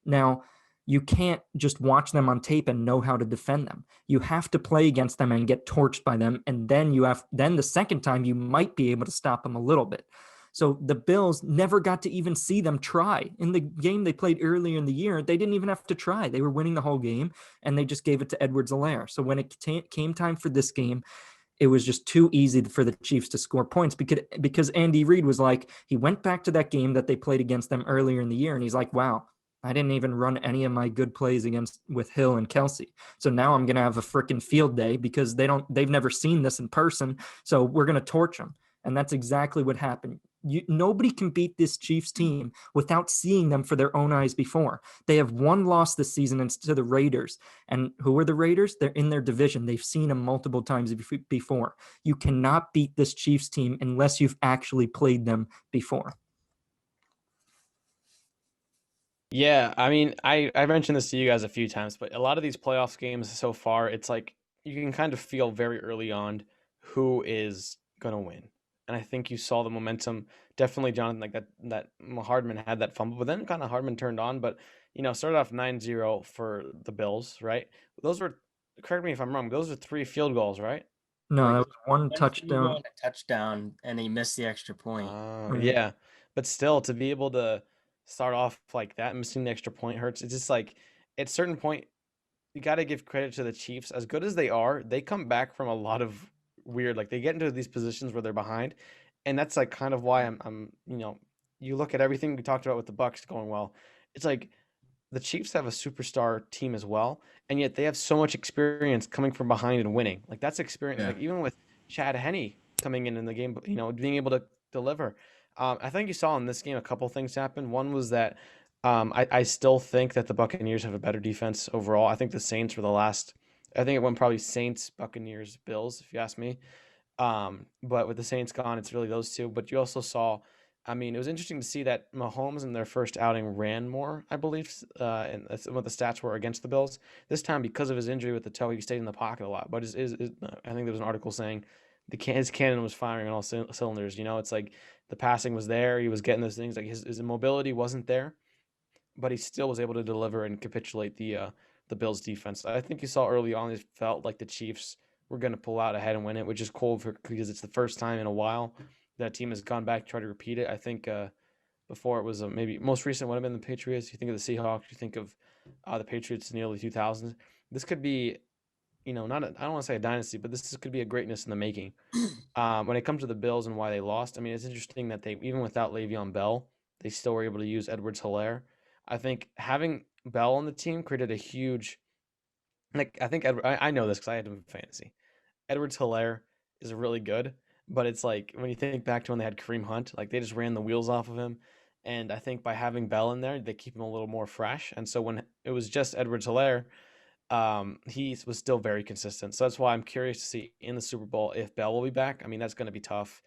Now, you can't just watch them on tape and know how to defend them. You have to play against them and get torched by them. And then then the second time you might be able to stop them a little bit. So the Bills never got to even see them try. In the game they played earlier in the year, they didn't even have to try. They were winning the whole game, and they just gave it to Edwards-Helaire. So when it came time for this game, it was just too easy for the Chiefs to score points because Andy Reid was like, he went back to that game that they played against them earlier in the year, and he's like, wow, I didn't even run any of my good plays with Hill and Kelce. So now I'm going to have a freaking field day because they've never seen this in person. So we're going to torch them. And that's exactly what happened. Nobody can beat this Chiefs team without seeing them for their own eyes before. They have one loss this season, and it's to the Raiders. And who are the Raiders? They're in their division. They've seen them multiple times before. You cannot beat this Chiefs team unless you've actually played them before. Yeah, I mean, I mentioned this to you guys a few times, but a lot of these playoffs games so far, it's like you can kind of feel very early on who is gonna win. And I think you saw the momentum. Definitely, Jonathan, like that Hardman had that fumble, but then kind of Hardman turned on. But started off 9-0 for the Bills, right? Those were, correct me if I'm wrong, those are 3 field goals, right? No, that was one One touchdown. a touchdown, and he missed the extra point. Right. Yeah, but still, to be able to start off like that, missing the extra point hurts. It's just like at a certain point, you got to give credit to the Chiefs. As good as they are, they come back from a lot of weird, like they get into these positions where they're behind, and that's like kind of why I'm you look at everything we talked about with the Bucs going well. It's like the Chiefs have a superstar team as well, and yet they have so much experience coming from behind and winning. Like that's experience. Yeah. Like even with Chad Henne coming in the game, being able to deliver. I think you saw in this game a couple things happen. One was that I still think that the Buccaneers have a better defense overall. I think the Saints were the last. I think it went probably Saints, Buccaneers, Bills, if you ask me. But with the Saints gone, it's really those two. But you also saw, I mean, it was interesting to see that Mahomes in their first outing ran more, I believe, and that's what the stats were against the Bills. This time, because of his injury with the toe, he stayed in the pocket a lot. But I think there was an article saying his cannon was firing on all cylinders. It's like the passing was there. He was getting those things. Like his mobility wasn't there, but he still was able to deliver and capitulate the Bills defense. I think you saw early on, it felt like the Chiefs were going to pull out ahead and win it, which is cool because it's the first time in a while that team has gone back to try to repeat it. I think before it was maybe most recent would have been the Patriots. You think of the Seahawks, you think of the Patriots in the early 2000s. This could be, not I don't want to say a dynasty, but this could be a greatness in the making. When it comes to the Bills and why they lost, I mean, it's interesting that they, even without Le'Veon Bell, they still were able to use Edwards-Helaire. I think having Bell on the team created a huge, like, I think I know this because I had him in fantasy. Edwards-Helaire is really good, but it's like when you think back to when they had Kareem Hunt, like they just ran the wheels off of him. And I think by having Bell in there, they keep him a little more fresh. And so when it was just Edwards-Helaire, he was still very consistent. So that's why I'm curious to see in the Super Bowl if Bell will be back. I mean, that's going to be tough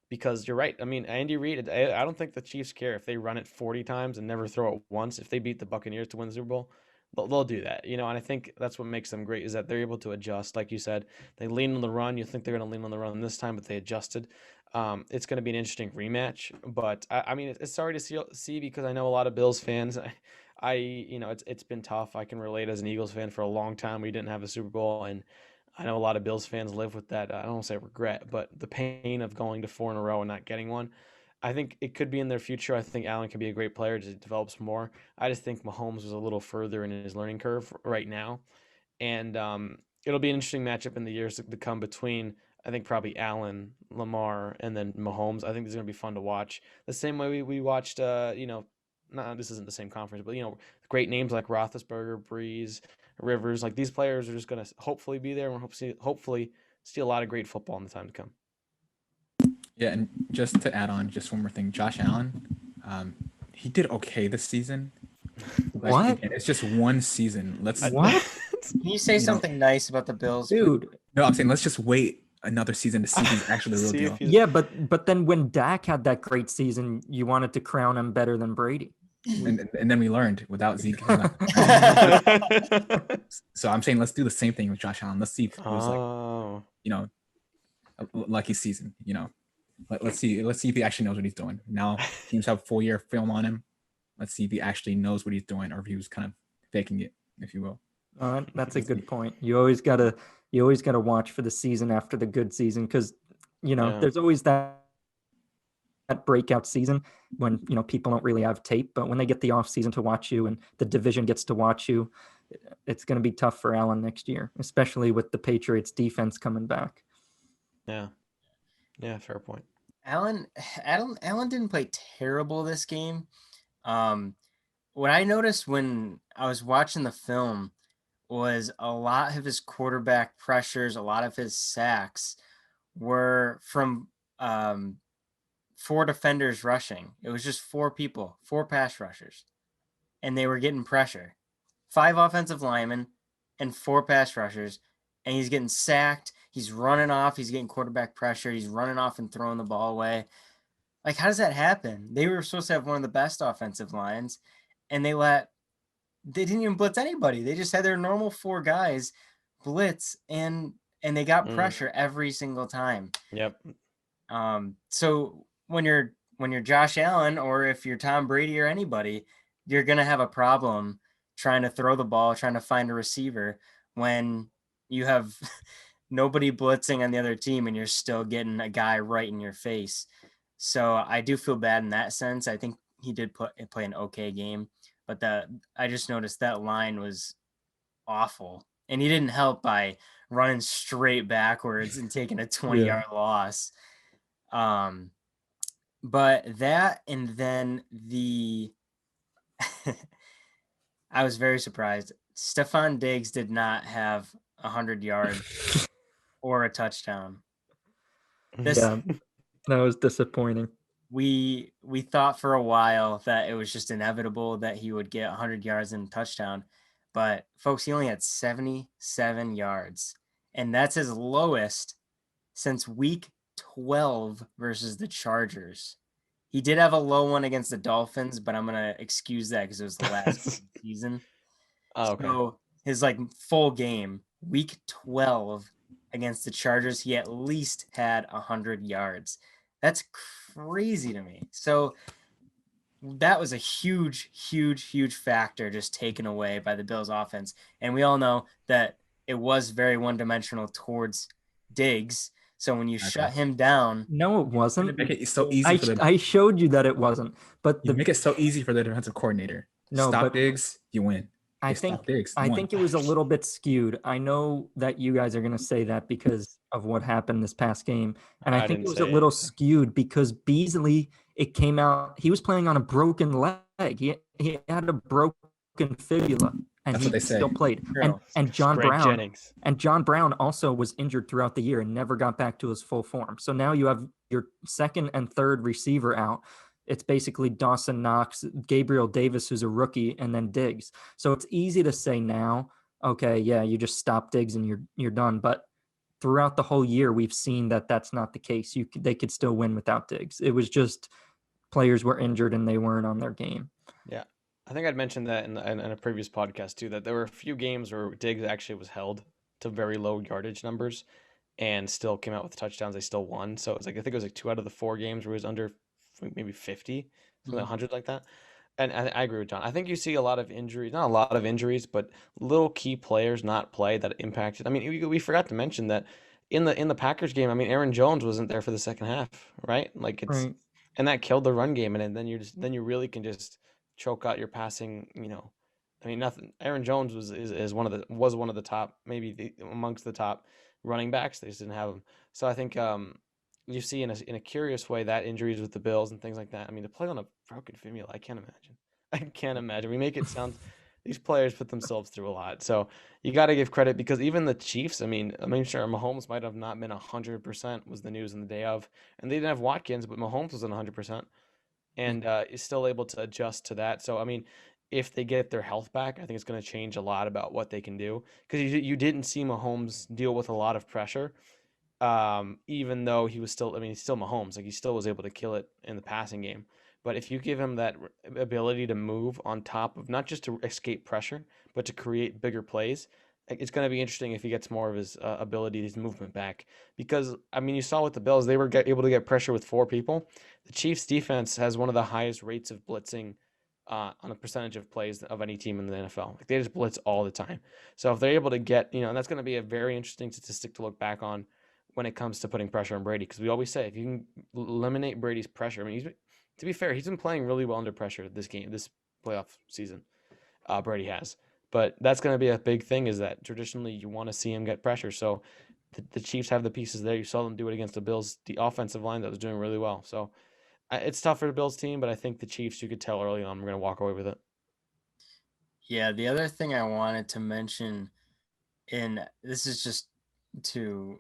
because you're right. I mean, Andy Reid, I don't think the Chiefs care if they run it 40 times and never throw it once. If they beat the Buccaneers to win the Super Bowl, they'll do that, And I think that's what makes them great is that they're able to adjust. Like you said, they lean on the run. You think they're going to lean on the run this time, but they adjusted. It's going to be an interesting rematch, but I mean, it's sorry to see because I know a lot of Bills fans. It's been tough. I can relate as an Eagles fan for a long time. We didn't have a Super Bowl, and I know a lot of Bills fans live with that. I don't want to say regret, but the pain of going to 4 in a row and not getting one. I think it could be in their future. I think Allen could be a great player to develop some more. I just think Mahomes was a little further in his learning curve right now, and it'll be an interesting matchup in the years to come between. I think probably Allen, Lamar, and then Mahomes. I think this is going to be fun to watch. The same way we watched, this isn't the same conference, but great names like Roethlisberger, Breeze, Rivers. Like these players are just going to hopefully be there, and hopefully see a lot of great football in the time to come. Yeah, and just to add on, just one more thing, Josh Allen, he did okay this season. What? It's just one season. What? Can you say something nice about the Bills, Dude? No, I'm saying let's just wait another season to see if he's actually the real deal. Yeah, but then when Dak had that great season, you wanted to crown him better than Brady. And then we learned without Zeke. So I'm saying let's do the same thing with Josh Allen. Let's see if it was a lucky season. Let's see if he actually knows what he's doing. Now teams have full year film on him. Let's see if he actually knows what he's doing, or if he was kind of faking it, if you will. That's a good point. You always gotta watch for the season after the good season because there's always that breakout season when people don't really have tape, but when they get the off season to watch you and the division gets to watch you, it's going to be tough for Allen next year, especially with the Patriots defense coming back. Yeah, fair point. Allen didn't play terrible this game. What I noticed when I was watching the film was a lot of his quarterback pressures, a lot of his sacks were from 4 defenders rushing. It was just 4 people, 4 pass rushers, and they were getting pressure. 5 offensive linemen and 4 pass rushers, and he's getting sacked. He's running off. He's getting quarterback pressure. He's running off and throwing the ball away. Like, how does that happen? They were supposed to have one of the best offensive lines, and they didn't even blitz anybody. They just had their normal 4 guys blitz, and they got pressure every single time. Yep. So when you're Josh Allen, or if you're Tom Brady or anybody, you're gonna have a problem trying to throw the ball, trying to find a receiver when you have nobody blitzing on the other team and you're still getting a guy right in your face. So I do feel bad in that sense. I think he did play an okay game, but I just noticed that line was awful, and he didn't help by running straight backwards and taking a 20-yard loss. But that, and then I was very surprised. Stephon Diggs did not have 100 yards or a touchdown. That was disappointing. We thought for a while that it was just inevitable that he would get 100 yards and a touchdown, but folks, he only had 77 yards, and that's his lowest since week 12 versus the Chargers. He did have a low one against the Dolphins, but I'm gonna excuse that because it was the last season. Oh, okay. So his full game, week 12 against the Chargers, he at least had 100 yards. That's crazy to me. So that was a huge, huge, huge factor just taken away by the Bills offense. And we all know that it was very one-dimensional towards Diggs. So when you shut him down, no, it wasn't. Make it so easy I showed you that it wasn't. But you make it so easy for the defensive coordinator. Stop Diggs, you win. I They think stopped Diggs. I One. think it was a little bit skewed. I know that you guys are going to say that because of what happened this past game, and I I think didn't it was a say little anything. skewed because Beasley, it came out he was playing on a broken leg. He had a broken fibula, and That's what he they still say. played. True. And John Greg Brown Jennings. and John Brown also was injured throughout the year and never got back to his full form. So now you have your second and third receiver out. It's basically Dawson Knox, Gabriel Davis, who's a rookie, and then Diggs. So it's easy to say now, okay, yeah, you just stop Diggs and you're done. But throughout the whole year, we've seen that that's not the case. They could still win without Diggs. It was just players were injured and they weren't on their game. Yeah. I think I'd mentioned that in a previous podcast too, that there were a few games where Diggs actually was held to very low yardage numbers and still came out with touchdowns. They still won. So it's like, I think it was like 2 out of the 4 games where he was under maybe 50, something like Mhm. 100 like that. And I agree with John. I think you see a lot of injuries, not a lot of injuries, but little key players not play that impacted. I mean, we forgot to mention that in the Packers game. I mean, Aaron Jones wasn't there for the second half, right? Like it's Right. and that killed the run game, and then you really can just choke out your passing. I mean, nothing. Aaron Jones is one of the top, maybe amongst the top running backs. They just didn't have him. So I think you see in a curious way that injuries with the Bills and things like that. I mean, to play on a broken fibula, I can't imagine. I can't imagine. We make it sound these players put themselves through a lot. So you got to give credit because even the Chiefs. I mean, sure, Mahomes might have not been 100% was the news in the day of, and they didn't have Watkins, but Mahomes wasn't 100%, and is still able to adjust to that. So I mean, if they get their health back, I think it's going to change a lot about what they can do because you didn't see Mahomes deal with a lot of pressure, even though he was still, I mean, he's still Mahomes. Like he still was able to kill it in the passing game. But if you give him that ability to move on top of not just to escape pressure, but to create bigger plays, it's going to be interesting if he gets more of his ability, his movement back. Because I mean, you saw with the Bills, they were able to get pressure with 4 people. The Chiefs' defense has one of the highest rates of blitzing on a percentage of plays of any team in the NFL. Like they just blitz all the time. So if they're able to get, and that's going to be a very interesting statistic to look back on when it comes to putting pressure on Brady, because we always say if you can eliminate Brady's pressure, I mean, to be fair, he's been playing really well under pressure this playoff season. Brady has, but that's going to be a big thing. Is that traditionally you want to see him get pressure? So the Chiefs have the pieces there. You saw them do it against the Bills, the offensive line that was doing really well. So it's tough for the Bills team, but I think the Chiefs, you could tell early on, we're going to walk away with it. Yeah, the other thing I wanted to mention, and this is just to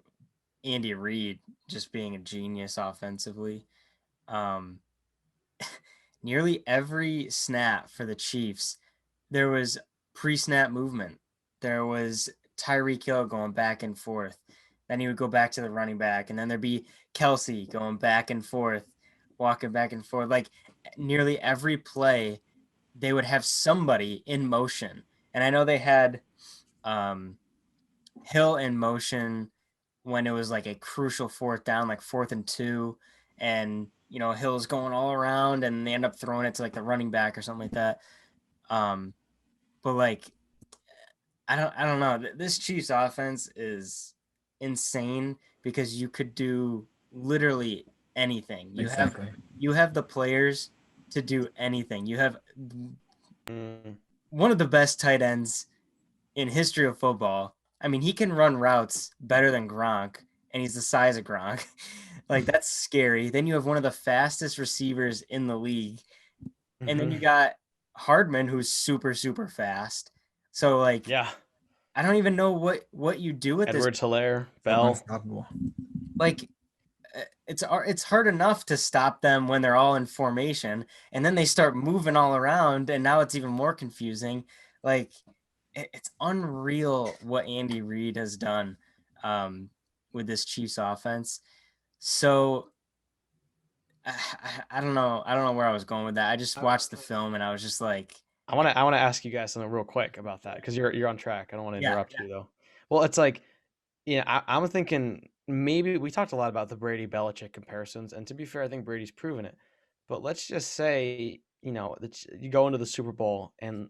Andy Reid just being a genius offensively. Um, nearly every snap for the Chiefs, there was pre-snap movement. There was Tyreek Hill going back and forth. Then he would go back to the running back, and then there'd be Kelsey going back and forth, walking back and forth. Like nearly every play, they would have somebody in motion. And I know they had um, Hill in motion when it was like a crucial 4th down, like 4th and 2, and Hill's going all around, and they end up throwing it to like the running back or something like that. But like I don't know. This Chiefs offense is insane because you could do literally anything. Exactly. You have the players to do anything. You have Mm. one of the best tight ends in history of football. I mean, he can run routes better than Gronk, and he's the size of Gronk. Like that's scary. Then you have one of the fastest receivers in the league, and then you Mm-hmm. got Hardman, who's super super fast. So like, Yeah, I don't even know what you do with this. Edwards-Helaire, They're Bell. unstoppable. Like, it's hard enough to stop them when they're all in formation, and then they start moving all around, and now it's even more confusing. Like, it's unreal what Andy Reid has done um, with this Chiefs offense. So I don't know. I don't know where I was going with that. I just watched the film and I was just like, I want to ask you guys something real quick about that because you're on track. I don't want to yeah, interrupt you though. Well, it's like, I'm thinking maybe we talked a lot about the Brady Belichick comparisons, and to be fair, I think Brady's proven it. But let's just say, that you go into the Super Bowl and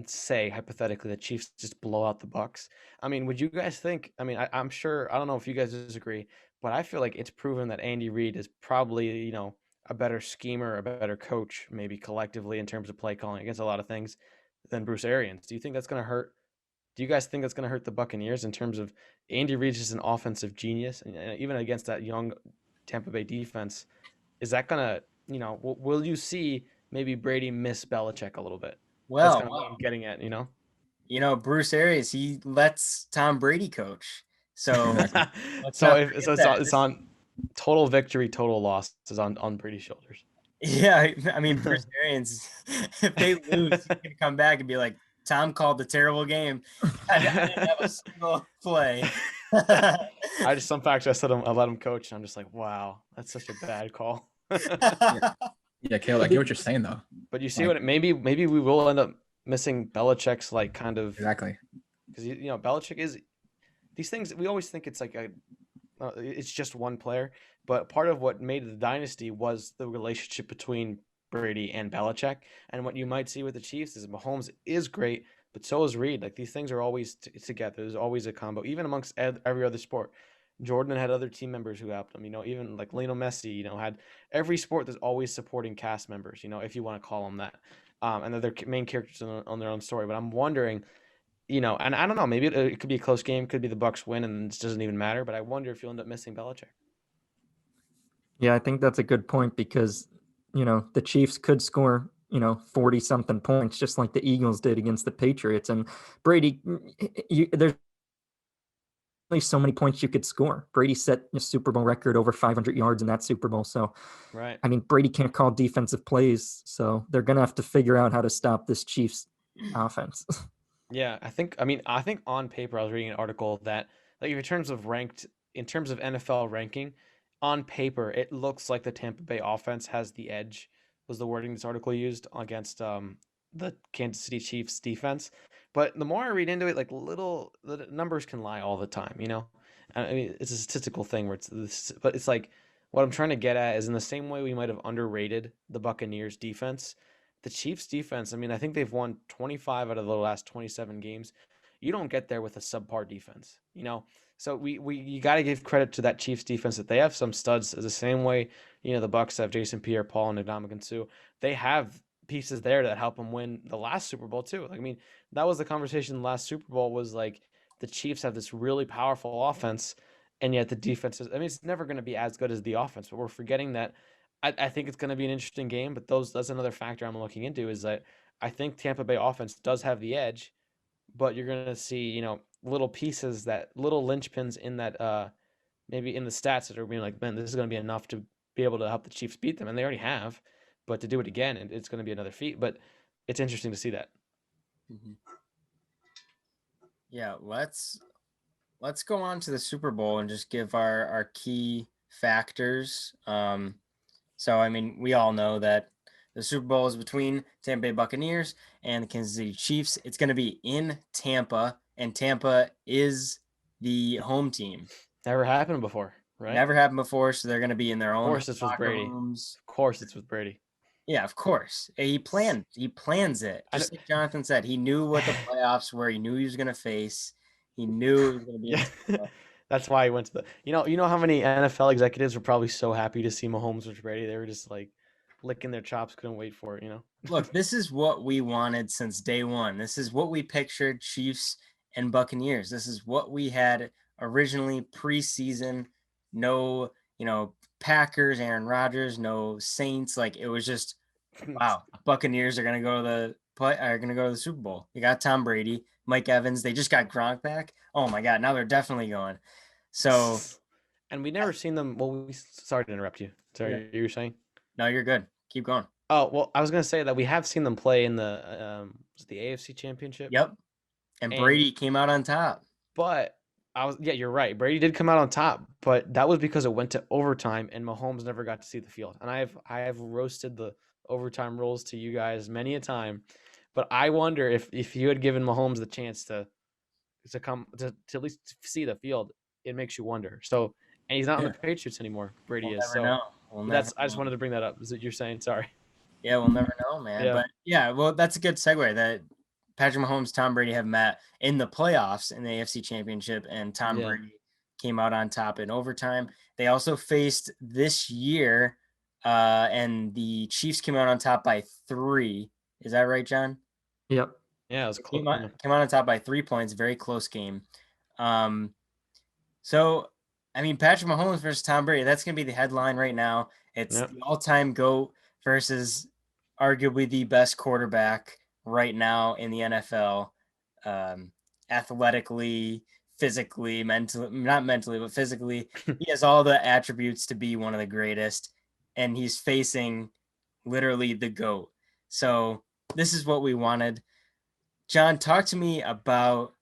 say hypothetically the Chiefs just blow out the Bucs. I mean, would you guys think? I mean, I'm sure. I don't know if you guys disagree, but I feel like it's proven that Andy Reid is probably a better schemer, a better coach, maybe collectively in terms of play calling against a lot of things than Bruce Arians. Do you think that's going to hurt? Do you guys think that's going to hurt the Buccaneers in terms of Andy Reid is an offensive genius, and even against that young Tampa Bay defense, is that going to, will you see maybe Brady miss Belichick a little bit? That's kind of what I'm getting at, Bruce Arians, he lets Tom Brady coach. So Exactly. let's So not if forget so, that. it's on total victory, total loss is on Brady's shoulders. Yeah, I mean, Bruce Arians, if they lose, he's gonna come back and be like, Tom called a terrible game. I didn't have a single play. Some facts I let him coach, and I'm just like, wow, that's such a bad call. Yeah, Caleb, I get what you're saying though. But you see maybe we will end up missing Belichick's like kind of Exactly. because Belichick is these things. We always think it's like it's just one player, but part of what made the dynasty was the relationship between Brady and Belichick. And what you might see with the Chiefs is Mahomes is great, but so is Reid. Like these things are always together. There's always a combo, even amongst every other sport. Jordan had other team members who helped him. Even like Lionel Messi. Had every sport. There's always supporting cast members. If you want to call them that, and they're main characters on their own story. But I'm wondering and I don't know, maybe it could be a close game, could be the Bucs win, and it doesn't even matter. But I wonder if you'll end up missing Belichick. Yeah, I think that's a good point because, the Chiefs could score, 40 something points, just like the Eagles did against the Patriots. And Brady, there's only so many points you could score. Brady set a Super Bowl record over 500 yards in that Super Bowl. So, right. I mean, Brady can't call defensive plays. So they're going to have to figure out how to stop this Chiefs offense. Yeah, I think on paper, I was reading an article that, like, in terms of NFL ranking, on paper, it looks like the Tampa Bay offense has the edge, was the wording this article used against the Kansas City Chiefs defense. But the more I read into it, like the numbers can lie all the time, I mean, it's a statistical thing where but it's like what I'm trying to get at is in the same way we might have underrated the Buccaneers defense. The Chiefs defense, I mean, I think they've won 25 out of the last 27 games. You don't get there with a subpar defense, So you got to give credit to that Chiefs defense that they have some studs the same way, the Bucs have Jason Pierre-Paul and Ndamukong Suh. They have pieces there that help them win the last Super Bowl too. Like, I mean, that was the conversation last Super Bowl was like the Chiefs have this really powerful offense and yet the defense is, I mean, it's never going to be as good as the offense, but we're forgetting that I think it's going to be an interesting game, but that's another factor I'm looking into is that I think Tampa Bay offense does have the edge, but you're going to see, little pieces little linchpins in that, maybe in the stats that are being like, man, this is going to be enough to be able to help the Chiefs beat them. And they already have, but to do it again, it's going to be another feat, but it's interesting to see that. Mm-hmm. Yeah. Let's go on to the Super Bowl and just give our key factors. So, I mean, we all know that the Super Bowl is between Tampa Bay Buccaneers and the Kansas City Chiefs. It's going to be in Tampa, and Tampa is the home team. Never happened before, right? Never happened before, so they're going to be in their own Of course it's with Brady. rooms. Of course it's with Brady. Yeah, of course. He plans it. Just like Jonathan said, he knew what the playoffs were. He knew he was going to face. He knew he was going to be in Tampa. That's why he went to the. You know how many NFL executives were probably so happy to see Mahomes with Brady. They were just like licking their chops, couldn't wait for it. Look, this is what we wanted since day one. This is what we pictured: Chiefs and Buccaneers. This is what we had originally preseason. No, Packers, Aaron Rodgers, no Saints. Like it was just, wow, Buccaneers are gonna go to the Super Bowl. You got Tom Brady, Mike Evans. They just got Gronk back. Oh my God, now they're definitely going. So, and we never seen them. Well, sorry to interrupt you. Sorry, you were saying? No, you're good. Keep going. Oh well, I was gonna say that we have seen them play in the the AFC Championship. Yep, and Brady came out on top. But you're right. Brady did come out on top, but that was because it went to overtime and Mahomes never got to see the field. And I have roasted the overtime rules to you guys many a time, but I wonder if you had given Mahomes the chance to come to at least see the field, it makes you wonder. So, and he's not on the Patriots anymore. Brady is. Never know. I just wanted to bring that up. Is that you're saying? Sorry. Yeah, we'll never know, man. Yeah. But yeah, well, that's a good segue that Patrick Mahomes, Tom Brady have met in the playoffs in the AFC Championship, and Tom Brady came out on top in overtime. They also faced this year, and the Chiefs came out on top by 3. Is that right, John? Yep. Yeah, it was close. Came on top by 3 points. Very close game. So, I mean, Patrick Mahomes versus Tom Brady, that's going to be the headline right now. It's Yep. the all-time GOAT versus arguably the best quarterback right now in the NFL. Athletically, physically, mentally, not mentally, but physically. He has all the attributes to be one of the greatest, and he's facing literally the GOAT. So, this is what we wanted. John, talk to me about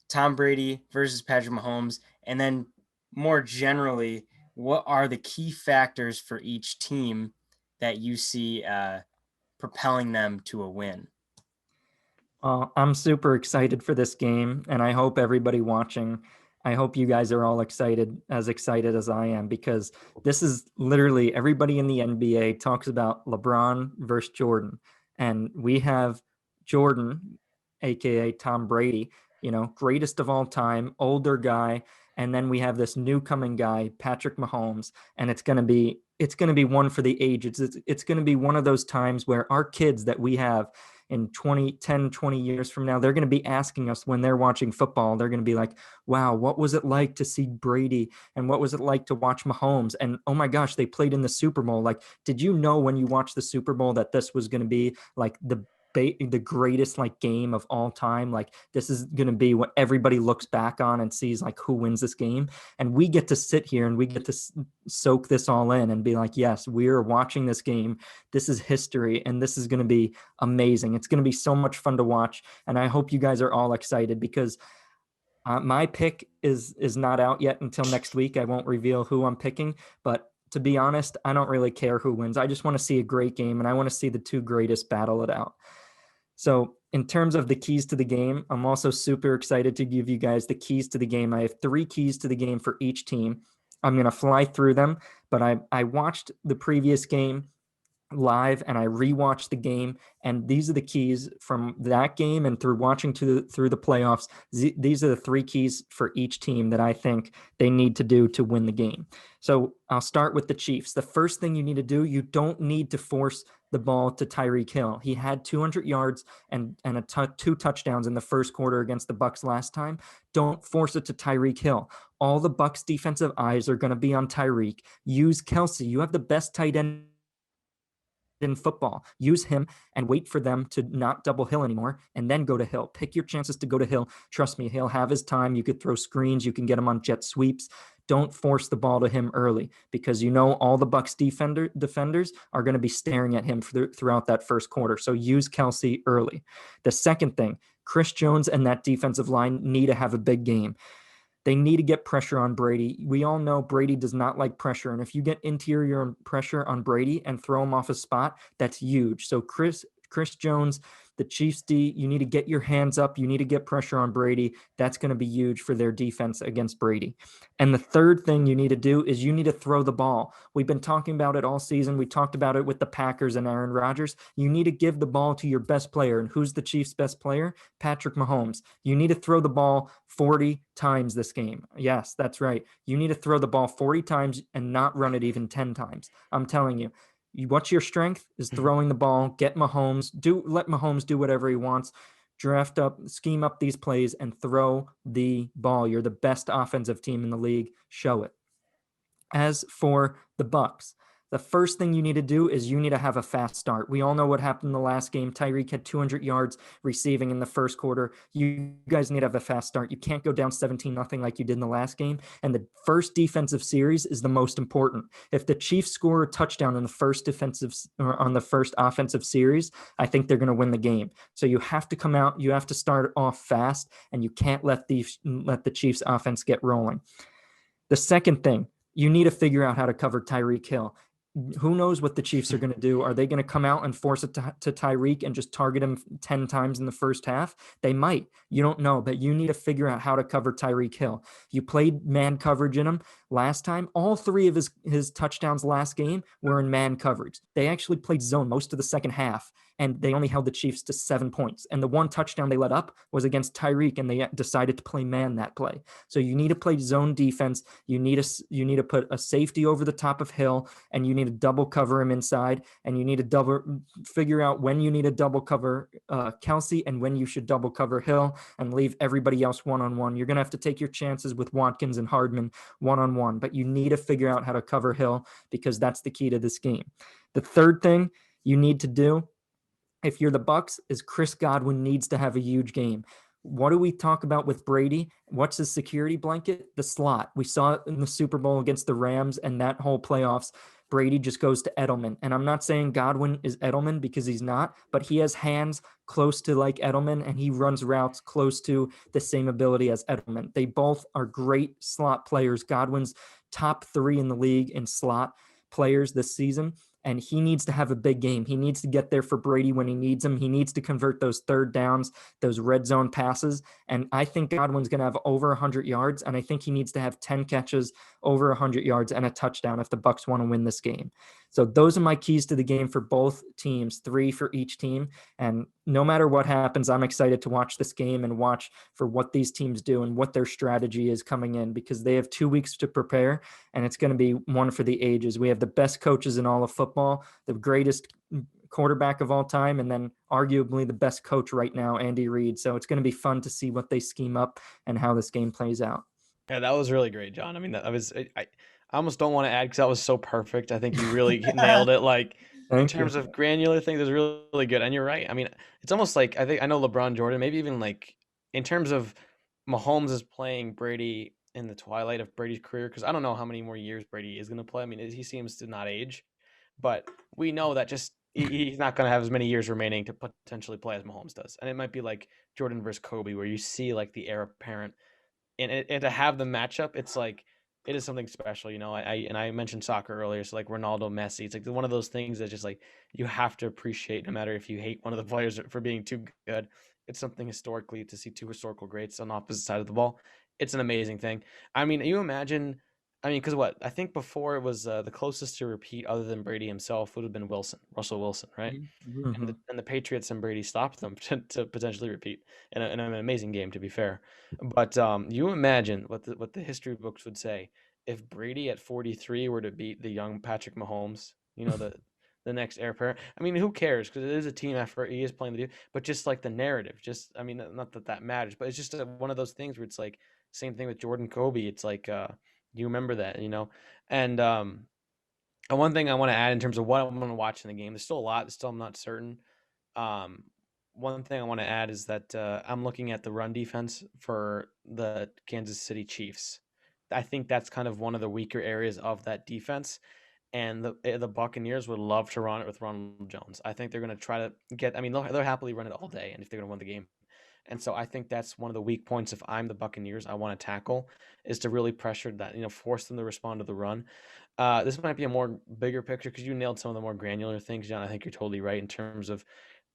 Tom Brady versus Patrick Mahomes, and then more generally, what are the key factors for each team that you see propelling them to a win? I'm super excited for this game, and I hope everybody watching, I hope you guys are all excited as I am, because this is literally everybody in the NBA talks about LeBron versus Jordan, and we have Jordan, aka Tom Brady, greatest of all time, older guy, and then we have this new coming guy, Patrick Mahomes, and it's gonna be one for the ages. It's gonna be one of those times where our kids that we have in 20 years from now, they're going to be asking us when they're watching football, they're going to be like, wow, what was it like to see Brady? And what was it like to watch Mahomes? And oh my gosh, they played in the Super Bowl. Like, did you know when you watched the Super Bowl that this was going to be like the greatest like game of all time? Like, this is going to be what everybody looks back on and sees like who wins this game. And we get to sit here and we get to soak this all in and be like, yes, we're watching this game. This is history, and this is going to be amazing. It's going to be so much fun to watch, and I hope you guys are all excited, because my pick is not out yet until next week. I won't reveal who I'm picking, but to be honest, I don't really care who wins. I just want to see a great game, and I want to see the two greatest battle it out. So in terms of the keys to the game, I'm also super excited to give you guys the keys to the game. I have 3 keys to the game for each team. I'm going to fly through them, but I watched the previous game live and I rewatched the game, and these are the keys from that game and through watching through the playoffs. These are the 3 keys for each team that I think they need to do to win the game. So I'll start with the Chiefs. The first thing you need to do, you don't need to force the ball to Tyreek Hill. He had 200 yards and 2 touchdowns in the first quarter against the Bucs last time. Don't force it to Tyreek Hill. All the Bucs defensive eyes are going to be on Tyreek. Use Kelsey. You have the best tight end in football. Use him and wait for them to not double Hill anymore, and then go to Hill. Pick your chances to go to Hill. Trust me, he'll have his time. You could throw screens. You can get him on jet sweeps. Don't force the ball to him early, because all the Bucs defenders are going to be staring at him throughout that first quarter. So use Kelsey early. The second thing, Chris Jones and that defensive line need to have a big game. They need to get pressure on Brady. We all know Brady does not like pressure. And if you get interior pressure on Brady and throw him off a spot, that's huge. So Chris Jones, the Chiefs D, you need to get your hands up. You need to get pressure on Brady. That's going to be huge for their defense against Brady. And the third thing you need to do is you need to throw the ball. We've been talking about it all season. We talked about it with the Packers and Aaron Rodgers. You need to give the ball to your best player. And who's the Chiefs' best player? Patrick Mahomes. You need to throw the ball 40 times this game. Yes, that's right. You need to throw the ball 40 times and not run it even 10 times. I'm telling you. What's your strength is throwing the ball. Let Mahomes do whatever he wants. Scheme up these plays and throw the ball. You're the best offensive team in the league. Show it. As for the Bucs, the first thing you need to do is you need to have a fast start. We all know what happened in the last game. Tyreek had 200 yards receiving in the first quarter. You guys need to have a fast start. You can't go down 17-0 like you did in the last game. And the first defensive series is the most important. If the Chiefs score a touchdown in the first offensive series, I think they're going to win the game. So you have to come out. You have to start off fast, and you can't let the Chiefs offense get rolling. The second thing, you need to figure out how to cover Tyreek Hill. Who knows what the Chiefs are going to do? Are they going to come out and force it to Tyreek and just target him 10 times in the first half? They might. You don't know, but you need to figure out how to cover Tyreek Hill. You played man coverage in him last time. All 3 of his touchdowns last game were in man coverage. They actually played zone most of the second half, and they only held the Chiefs to 7 points. And the one touchdown they let up was against Tyreek, and they decided to play man that play. So you need to play zone defense. You need to put a safety over the top of Hill, and you need to double cover him inside, and you need to figure out when you need to double cover Kelsey and when you should double cover Hill and leave everybody else one-on-one. You're going to have to take your chances with Watkins and Hardman one-on-one, but you need to figure out how to cover Hill because that's the key to this game. The third thing you need to do if you're the Bucs is Chris Godwin needs to have a huge game. What do we talk about with Brady? What's his security blanket? The slot. We saw it in the Super Bowl against the Rams and that whole playoffs. Brady just goes to Edelman. And I'm not saying Godwin is Edelman because he's not, but he has hands close to like Edelman and he runs routes close to the same ability as Edelman. They both are great slot players. Godwin's top 3 in the league in slot players this season. And he needs to have a big game. He needs to get there for Brady when he needs him. He needs to convert those third downs, those red zone passes. And I think Godwin's going to have over 100 yards, and I think he needs to have 10 catches, over 100 yards, and a touchdown if the Bucs want to win this game. So those are my keys to the game for both teams, 3 for each team. And no matter what happens, I'm excited to watch this game and watch for what these teams do and what their strategy is coming in because they have 2 weeks to prepare, and it's going to be one for the ages. We have the best coaches in all of football, the greatest quarterback of all time, and then arguably the best coach right now, Andy Reid. So it's going to be fun to see what they scheme up and how this game plays out. Yeah, that was really great, John. I mean, I almost don't want to add because that was so perfect. I think you really nailed it. Like in terms of granular things, it was really, really good. And you're right. I mean, it's almost like I know LeBron Jordan, maybe even like in terms of Mahomes is playing Brady in the twilight of Brady's career because I don't know how many more years Brady is going to play. I mean, he seems to not age, but we know that just he's not going to have as many years remaining to potentially play as Mahomes does. And it might be like Jordan versus Kobe, where you see like the heir apparent and to have the matchup, it's like it is something special, you know. I mentioned soccer earlier, so like Ronaldo, Messi, it's like one of those things that just like you have to appreciate, no matter if you hate one of the players for being too good. It's something historically to see 2 historical greats on opposite side of the ball. It's an amazing thing. I mean, you imagine. I mean, because what I think before it was the closest to repeat, other than Brady himself, would have been Russell Wilson, right? Mm-hmm. And the Patriots and Brady stopped them to potentially repeat in an amazing game, to be fair. But you imagine what the history books would say if Brady at 43 were to beat the young Patrick Mahomes, you know, the next heir apparent. I mean, who cares? Because it is a team effort. He is playing the dude, but just like the narrative, just I mean, not that that matters, but it's just one of those things where it's like same thing with Jordan Kobe. It's like you remember that, you know, and one thing I want to add in terms of what I'm going to watch in the game. There's still a lot. Still, I'm not certain. Um, One thing I want to add is that I'm looking at the run defense for the Kansas City Chiefs. I think that's kind of one of the weaker areas of that defense, and the Buccaneers would love to run it with Ronald Jones. I think they're going to try to get. I mean, they'll happily run it all day, and if they're going to win the game. And so I think that's one of the weak points. If I'm the Buccaneers, I want to tackle is to really pressure that, you know, force them to respond to the run. This might be a more bigger picture because you nailed some of the more granular things, John. I think you're totally right in terms of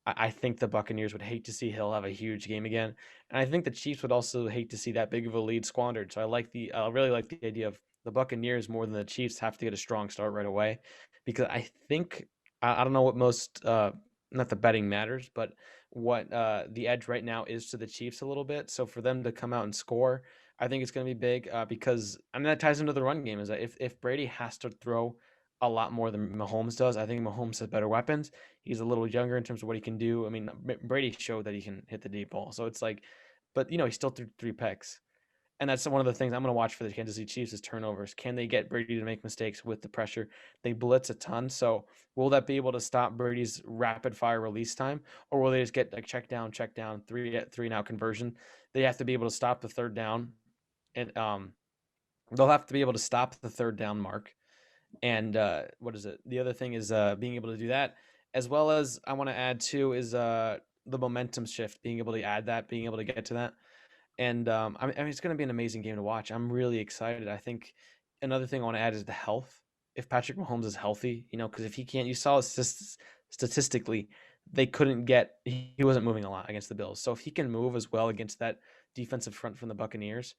I think the Buccaneers would hate to see Hill have a huge game again, and I think the Chiefs would also hate to see that big of a lead squandered. So I really like the idea of the Buccaneers more than the Chiefs have to get a strong start right away, because I think I don't know what most not the betting matters, but what the edge right now is to the Chiefs a little bit. So for them to come out and score, I think it's going to be big because I mean that ties into the run game. Is that if Brady has to throw a lot more than Mahomes does, I think Mahomes has better weapons. He's a little younger in terms of what he can do. I mean, Brady showed that he can hit the deep ball. So it's like, but you know, he still threw 3 picks. And that's one of the things I'm going to watch for the Kansas City Chiefs is turnovers. Can they get Brady to make mistakes with the pressure? They blitz a ton. So will that be able to stop Brady's rapid fire release time? Or will they just get like check down, 3 and out conversion? They have to be able to stop the third down. And they'll have to be able to stop the third down mark. And what is it? The other thing is being able to do that, as well as I want to add too is the momentum shift, being able to add that, being able to get to that. And I mean, it's going to be an amazing game to watch. I'm really excited. I think another thing I want to add is the health. If Patrick Mahomes is healthy, you know, because if he can't, you saw statistically, they couldn't get, he wasn't moving a lot against the Bills. So if he can move as well against that defensive front from the Buccaneers,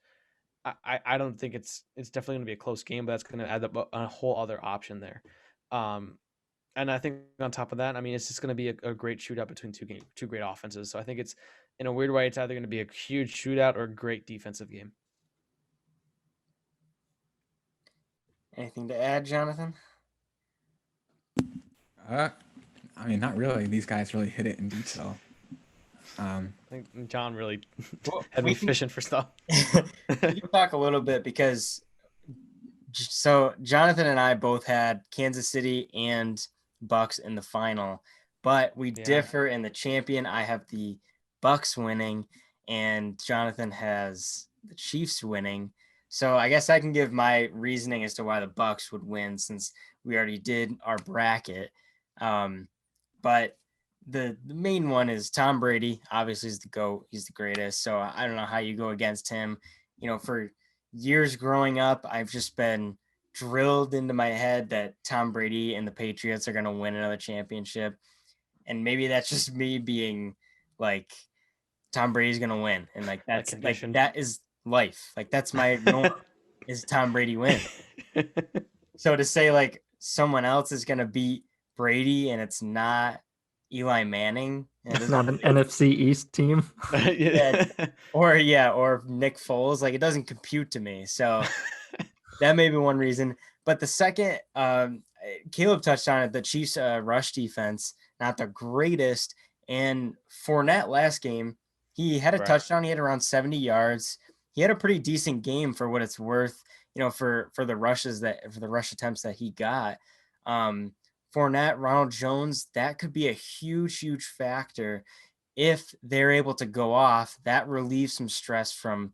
I don't think it's definitely going to be a close game, but that's going to add up a whole other option there. Um, And I think on top of that, I mean, it's just going to be a great shootout between two great offenses. So I think it's, in a weird way, it's either going to be a huge shootout or a great defensive game. Anything to add, Jonathan? I mean, not really. These guys really hit it in detail. I think John really Well, had me fishing for stuff. we can talk a little bit because so Jonathan and I both had Kansas City and Bucs in the final, but we differ in the champion. I have the Bucs winning, and Jonathan has the Chiefs winning. So I guess I can give my reasoning as to why the Bucs would win since we already did our bracket. But the main one is Tom Brady. Obviously, is the GOAT. He's the greatest. So I don't know how you go against him. You know, for years growing up, I've just been drilled into my head that Tom Brady and the Patriots are going to win another championship. And maybe that's just me being like, Tom Brady's going to win. And like, that's like, that is life. Like, that's my norm is Tom Brady win. So to say like someone else is going to beat Brady and it's not Eli Manning, it's not an NFC East team. or Nick Foles, like it doesn't compute to me. So that may be one reason. But the second, Caleb touched on it, the Chiefs rush defense, not the greatest. And Fournette last game, he had a touchdown. He had around 70 yards. He had a pretty decent game for what it's worth, you know, for the rush attempts that he got. Fournette, Ronald Jones, that could be a huge factor if they're able to go off. That relieves some stress from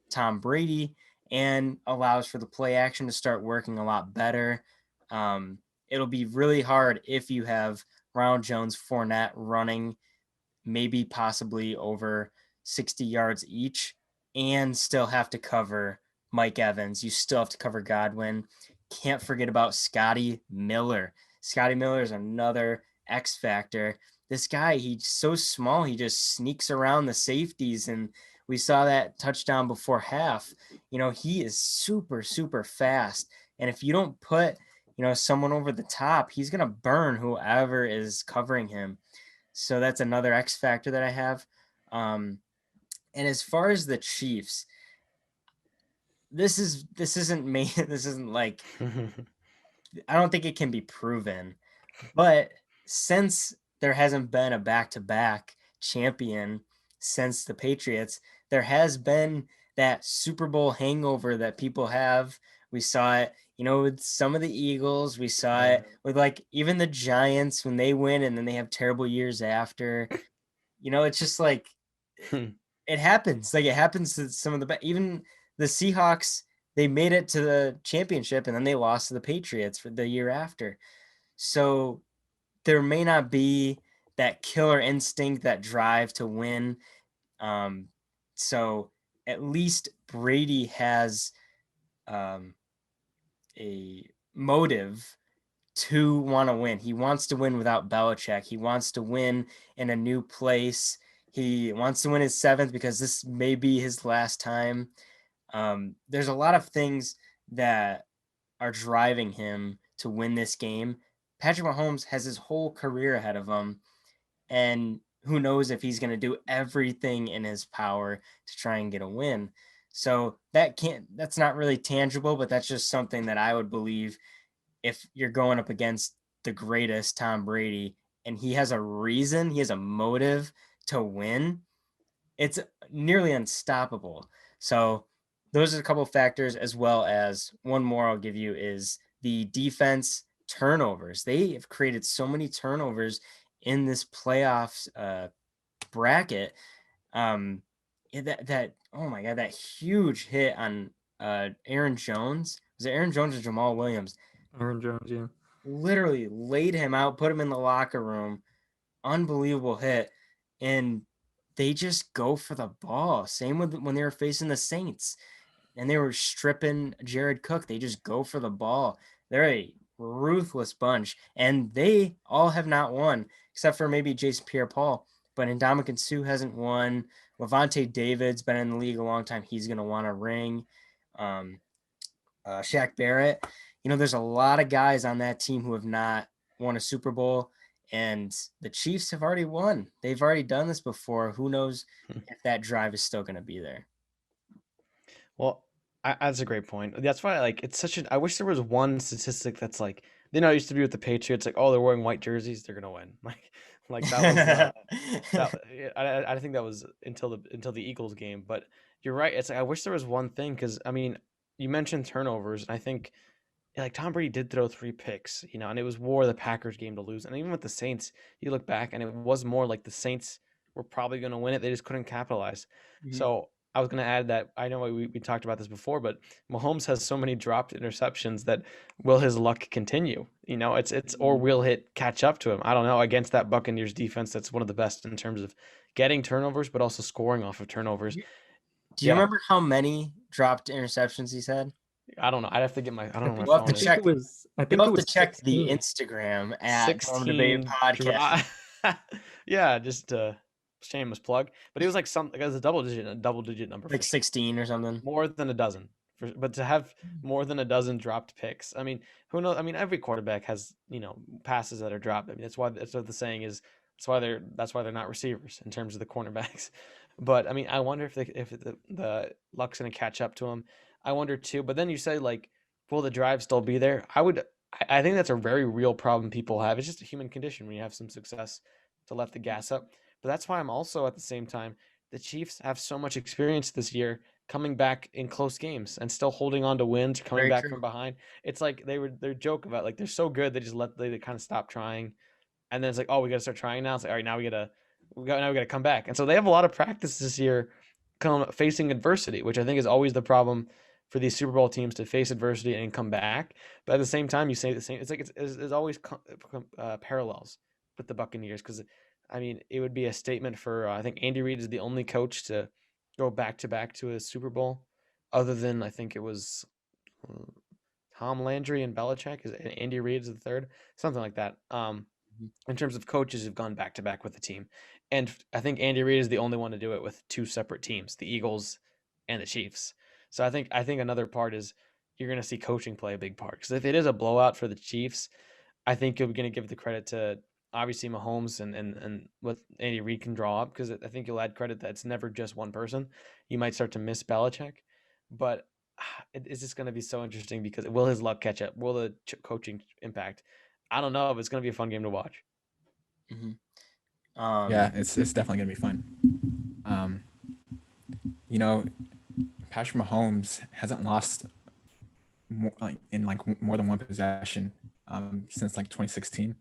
Tom Brady and allows for the play action to start working a lot better. It'll be really hard if you have Ronald Jones, Fournette running maybe possibly over 60 yards each and still have to cover Mike Evans. You still have to cover Godwin. Can't forget about Scotty Miller. Scotty Miller is another X factor. This guy, he's so small, he just sneaks around the safeties, and we saw that touchdown before half. You know, he is super fast. And if you don't put, you know, someone over the top, he's going to burn whoever is covering him. So that's another X factor that I have. And as far as the Chiefs, this isn't me. This isn't like, I don't think it can be proven, but since there hasn't been a back-to-back champion since the Patriots, there has been that Super Bowl hangover that people have. We saw it, you know, with some of the Eagles. We saw it with like even the Giants when they win and then they have terrible years after. You know, it's just like it happens. Like it happens to some of the even the Seahawks. They made it to the championship and then they lost to the Patriots for the year after. So there may not be that killer instinct, that drive to win. So at least Brady has a motive to want to win. He wants to win without Belichick. He wants to win in a new place. He wants to win his seventh because this may be his last time. There's a lot of things that are driving him to win this game. Patrick Mahomes has his whole career ahead of him, and who knows if he's going to do everything in his power to try and get a win. So that's not really tangible, but that's just something that I would believe if you're going up against the greatest Tom Brady and he has a reason, he has a motive to win, it's nearly unstoppable. So those are a couple of factors, as well as one more I'll give you is the defense turnovers. They have created so many turnovers in this playoffs bracket. That oh my god, that huge hit on Aaron Jones. Was it Aaron Jones or Jamal Williams? Aaron Jones, yeah. Literally laid him out, put him in the locker room. Unbelievable hit. And they just go for the ball. Same with when they were facing the Saints and they were stripping Jared Cook. They just go for the ball. They're a ruthless bunch. And they all have not won, except for maybe Jason Pierre-Paul. But Ndamukong Suh hasn't won. Levante David's been in the league a long time. He's going to want a ring. Shaq Barrett. You know, there's a lot of guys on that team who have not won a Super Bowl, and the Chiefs have already won. They've already done this before. Who knows if that drive is still going to be there? Well, that's a great point. That's why, like, it's such a. I wish there was one statistic that's like, it used to be with the Patriots, like, oh, they're wearing white jerseys, they're gonna win. Like that was that. I think that was until the Eagles game. But you're right. It's like, I wish there was one thing, because I mean, you mentioned turnovers, and I think like Tom Brady did throw 3 picks, and it was more the Packers game to lose. And even with the Saints, you look back and it was more like the Saints were probably going to win it. They just couldn't capitalize. So I was going to add that I know we talked about this before, but Mahomes has so many dropped interceptions that will his luck continue? It's or will it catch up to him? I don't know. Against that Buccaneers defense, that's one of the best in terms of getting turnovers, but also scoring off of turnovers. Do you remember how many dropped interceptions he's had? I don't know. I'd have to get my. I don't know. We'll My have to phone check. I think it was check 16. the Instagram at Dorm 16 Debate Podcast. Yeah, just shameless plug. But it was like it was a double digit number. Like 16 or something. More than a dozen. But to have more than a dozen dropped picks, I mean, who knows? I mean, every quarterback has passes that are dropped. I mean, that's what the saying is. That's why they're not receivers in terms of the cornerbacks. But I mean, I wonder if the luck's gonna catch up to them. I wonder too. But then you say, like, will the drive still be there? I think that's a very real problem people have. It's just a human condition when you have some success to let the gas up. But that's why I'm also at the same time, the Chiefs have so much experience this year coming back in close games and still holding on to wins, coming back from behind. It's like their joke about, like, they're so good they just they kind of stop trying, and then it's like, oh, we got to start trying now. It's like, all right, now we got to come back. And so they have a lot of practice this year facing adversity, which I think is always the problem for these Super Bowl teams, to face adversity and come back. But at the same time, you say the same. It's like there's always parallels with the Buccaneers, because I mean, it would be a statement for I think Andy Reid is the only coach to go back to a Super Bowl, other than I think it was Tom Landry and Belichick. Is Andy Reid is the third, something like that. In terms of coaches who've gone back to back with the team, and I think Andy Reid is the only one to do it with 2 separate teams, the Eagles and the Chiefs. So I think another part is you're going to see coaching play a big part, because if it is a blowout for the Chiefs, I think you're going to give the credit to obviously Mahomes and what Andy Reid can draw up, because I think you'll add credit that it's never just one person. You might start to miss Belichick, but it's just going to be so interesting, because will his luck catch up? Will the coaching impact? I don't know, but it's going to be a fun game to watch. Yeah, it's definitely going to be fun. Patrick Mahomes hasn't lost more than one possession since like 2016.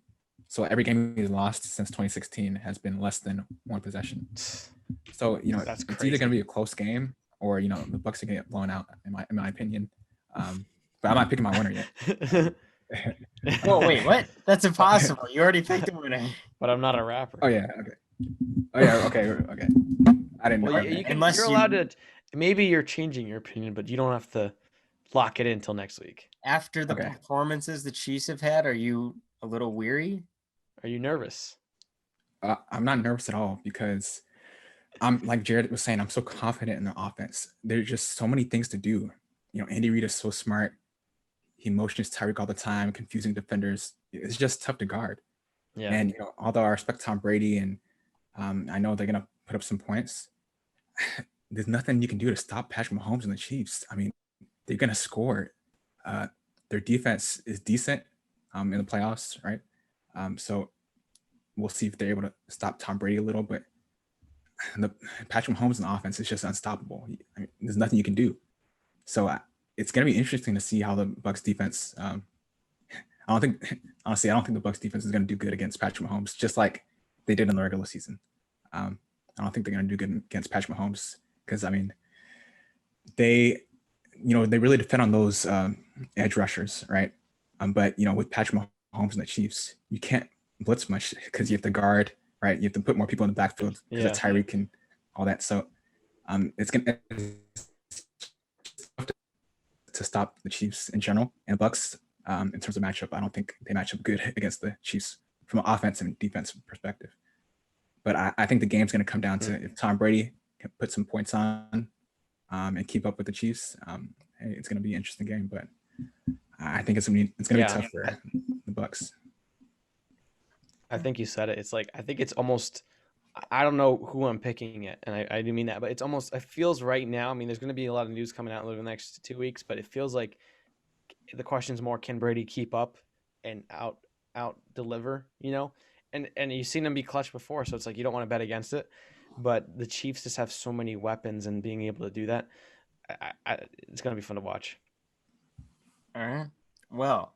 So every game he's lost since 2016 has been less than one possession. So That's it's crazy. either going to be a close game, or the Bucs are going to get blown out, in my opinion. But I'm not picking my winner yet. Whoa, wait, what? That's impossible. You already picked a winner. But I'm not a rapper. Oh yeah, okay. Oh yeah, okay. I didn't know. Well, you're allowed to. Maybe you're changing your opinion, but you don't have to lock it in until next week. After the performances the Chiefs have had, are you a little weary? Are you nervous? I'm not nervous at all, because I'm, like Jared was saying, I'm so confident in the offense. There's just so many things to do. Andy Reid is so smart. He motions Tyreek all the time, confusing defenders. It's just tough to guard. Yeah. And although I respect Tom Brady, and I know they're gonna put up some points, there's nothing you can do to stop Patrick Mahomes and the Chiefs. I mean, they're gonna score. Their defense is decent in the playoffs, right? So we'll see if they're able to stop Tom Brady a little, but the Patrick Mahomes in the offense is just unstoppable. I mean, there's nothing you can do. So it's going to be interesting to see how the Bucs defense. I don't think the Bucs defense is going to do good against Patrick Mahomes, just like they did in the regular season. I don't think they're going to do good against Patrick Mahomes, because I mean, they really depend on those edge rushers, right? But with Patrick Mahomes and the Chiefs, you can't blitz much, because you have to guard, right? You have to put more people in the backfield because of Tyreek and all that. So it's going to stop the Chiefs in general, and Bucs in terms of matchup. I don't think they match up good against the Chiefs from an offense and defense perspective. But I think the game's going to come down to if Tom Brady can put some points on and keep up with the Chiefs. It's going to be an interesting game, but I think it's going to be tough for the Bucs. I think you said it. It's like I think it's almost. I don't know who I'm picking it, and I do mean that, but it's almost. It feels right now. I mean, there's going to be a lot of news coming out over the next 2 weeks, but it feels like the question's more: can Brady keep up and out deliver? And you've seen him be clutch before, so it's like you don't want to bet against it. But the Chiefs just have so many weapons, and being able to do that, it's going to be fun to watch. All right. Well,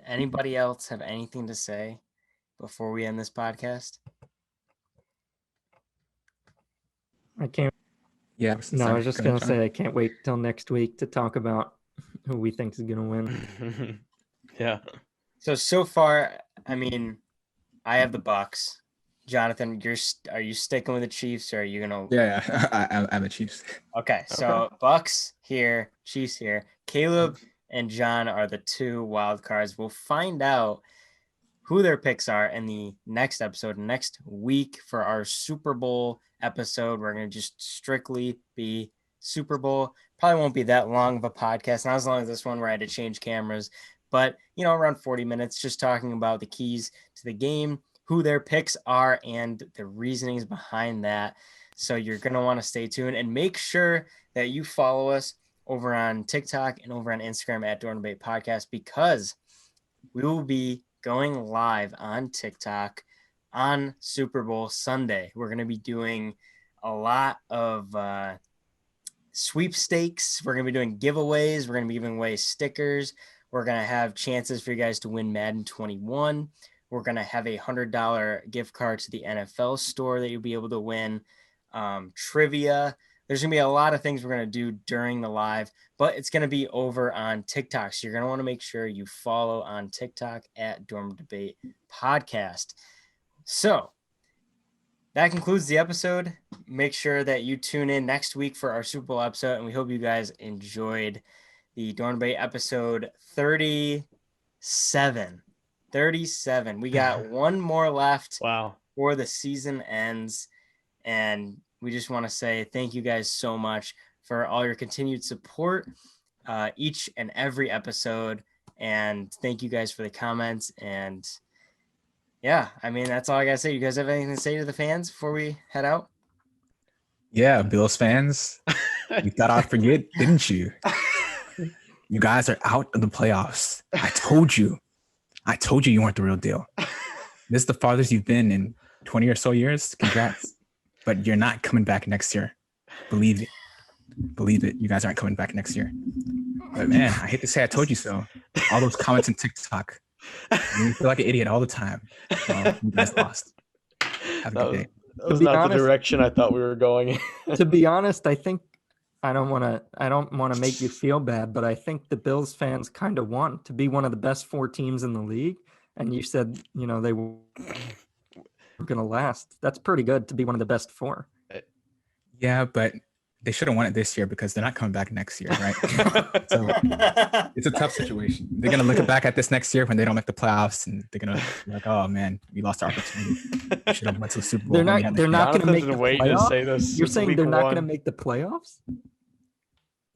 anybody else have anything to say before we end this podcast? I can't. Yeah. No, I sorry, was just go ahead, gonna John. say I can't wait till next week to talk about who we think is gonna win. Yeah. So far, I mean, I have the Bucs. Jonathan, are you sticking with the Chiefs, or are you gonna? Yeah. I'm the Chiefs. Okay, so Bucs here, Chiefs here. Caleb and John are the two wild cards. We'll find out who their picks are in the next episode next week for our Super Bowl episode. We're going to just strictly be Super Bowl. Probably won't be that long of a podcast, not as long as this one where I had to change cameras, but around 40 minutes, just talking about the keys to the game, who their picks are, and the reasonings behind that. So you're going to want to stay tuned and make sure that you follow us over on TikTok and over on Instagram at Dorm Debate Podcast, because we will be going live on TikTok on Super Bowl Sunday. We're going to be doing a lot of sweepstakes. We're going to be doing giveaways. We're going to be giving away stickers. We're going to have chances for you guys to win Madden 21. We're going to have a $100 gift card to the NFL store that you'll be able to win. Trivia. There's going to be a lot of things we're going to do during the live, but it's going to be over on TikTok. So you're going to want to make sure you follow on TikTok at Dorm Debate Podcast. So that concludes the episode. Make sure that you tune in next week for our Super Bowl episode, and we hope you guys enjoyed the Dorm Debate episode 37. 37. We got one more left. Wow. Before the season ends, and we just want to say thank you guys so much for all your continued support each and every episode. And thank you guys for the comments. And yeah, I mean, that's all I got to say. You guys have anything to say to the fans before we head out? Yeah, Bills fans, you thought I'd forget, didn't you? You guys are out of the playoffs. I told you you weren't the real deal. This is the farthest you've been in 20 or so years. Congrats. But you're not coming back next year. Believe it. Believe it. You guys aren't coming back next year. But man, I hate to say I told you so. All those comments on TikTok. You feel like an idiot all the time. Well, you guys lost. Have a good day. That was be not honest- the direction I thought we were going. To be honest, I think I don't want to make you feel bad, but I think the Bills fans kind of want to be one of the best 4 teams in the league. And you said, they were going to last. That's pretty good to be one of the best 4. Yeah, but they should have won it this year because they're not coming back next year, right? So it's a tough situation. They're going to look back at this next year when they don't make the playoffs, and they're going to be like, oh man, we lost our opportunity. We should have went to the Super Bowl. They're when we not had they're the not going to Jonathan's make the been waiting to playoffs. say this. You're since saying week they're not going to one. make the playoffs?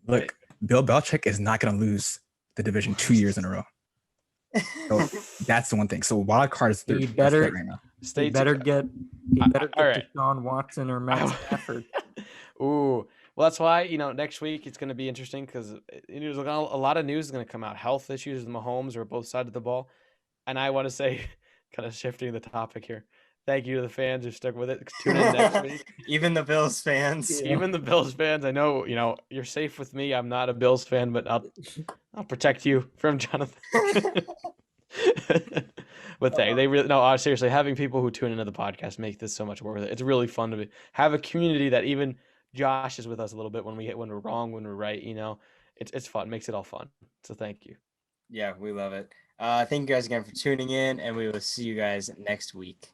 Look, Bill Belichick is not going to lose the division 2 years in a row. So that's the one thing. So wild card is He third better- right now. He better get all right. Deshaun Watson or Matt Stafford. Ooh. Well, that's why, next week it's going to be interesting because there's a lot of news is going to come out. Health issues with Mahomes or both sides of the ball. And I want to say, kind of shifting the topic here, thank you to the fans who stuck with it. Tune in next week. Even the Bills fans. Yeah. Even the Bills fans. I know, you're safe with me. I'm not a Bills fan, but I'll protect you from Jonathan. But they really seriously, having people who tune into the podcast make this so much worth it. It's really fun to have a community that even Josh is with us a little bit when we're wrong, when we're right. It's fun. It makes it all fun. So thank you. Yeah, we love it. Thank you guys again for tuning in, and we will see you guys next week.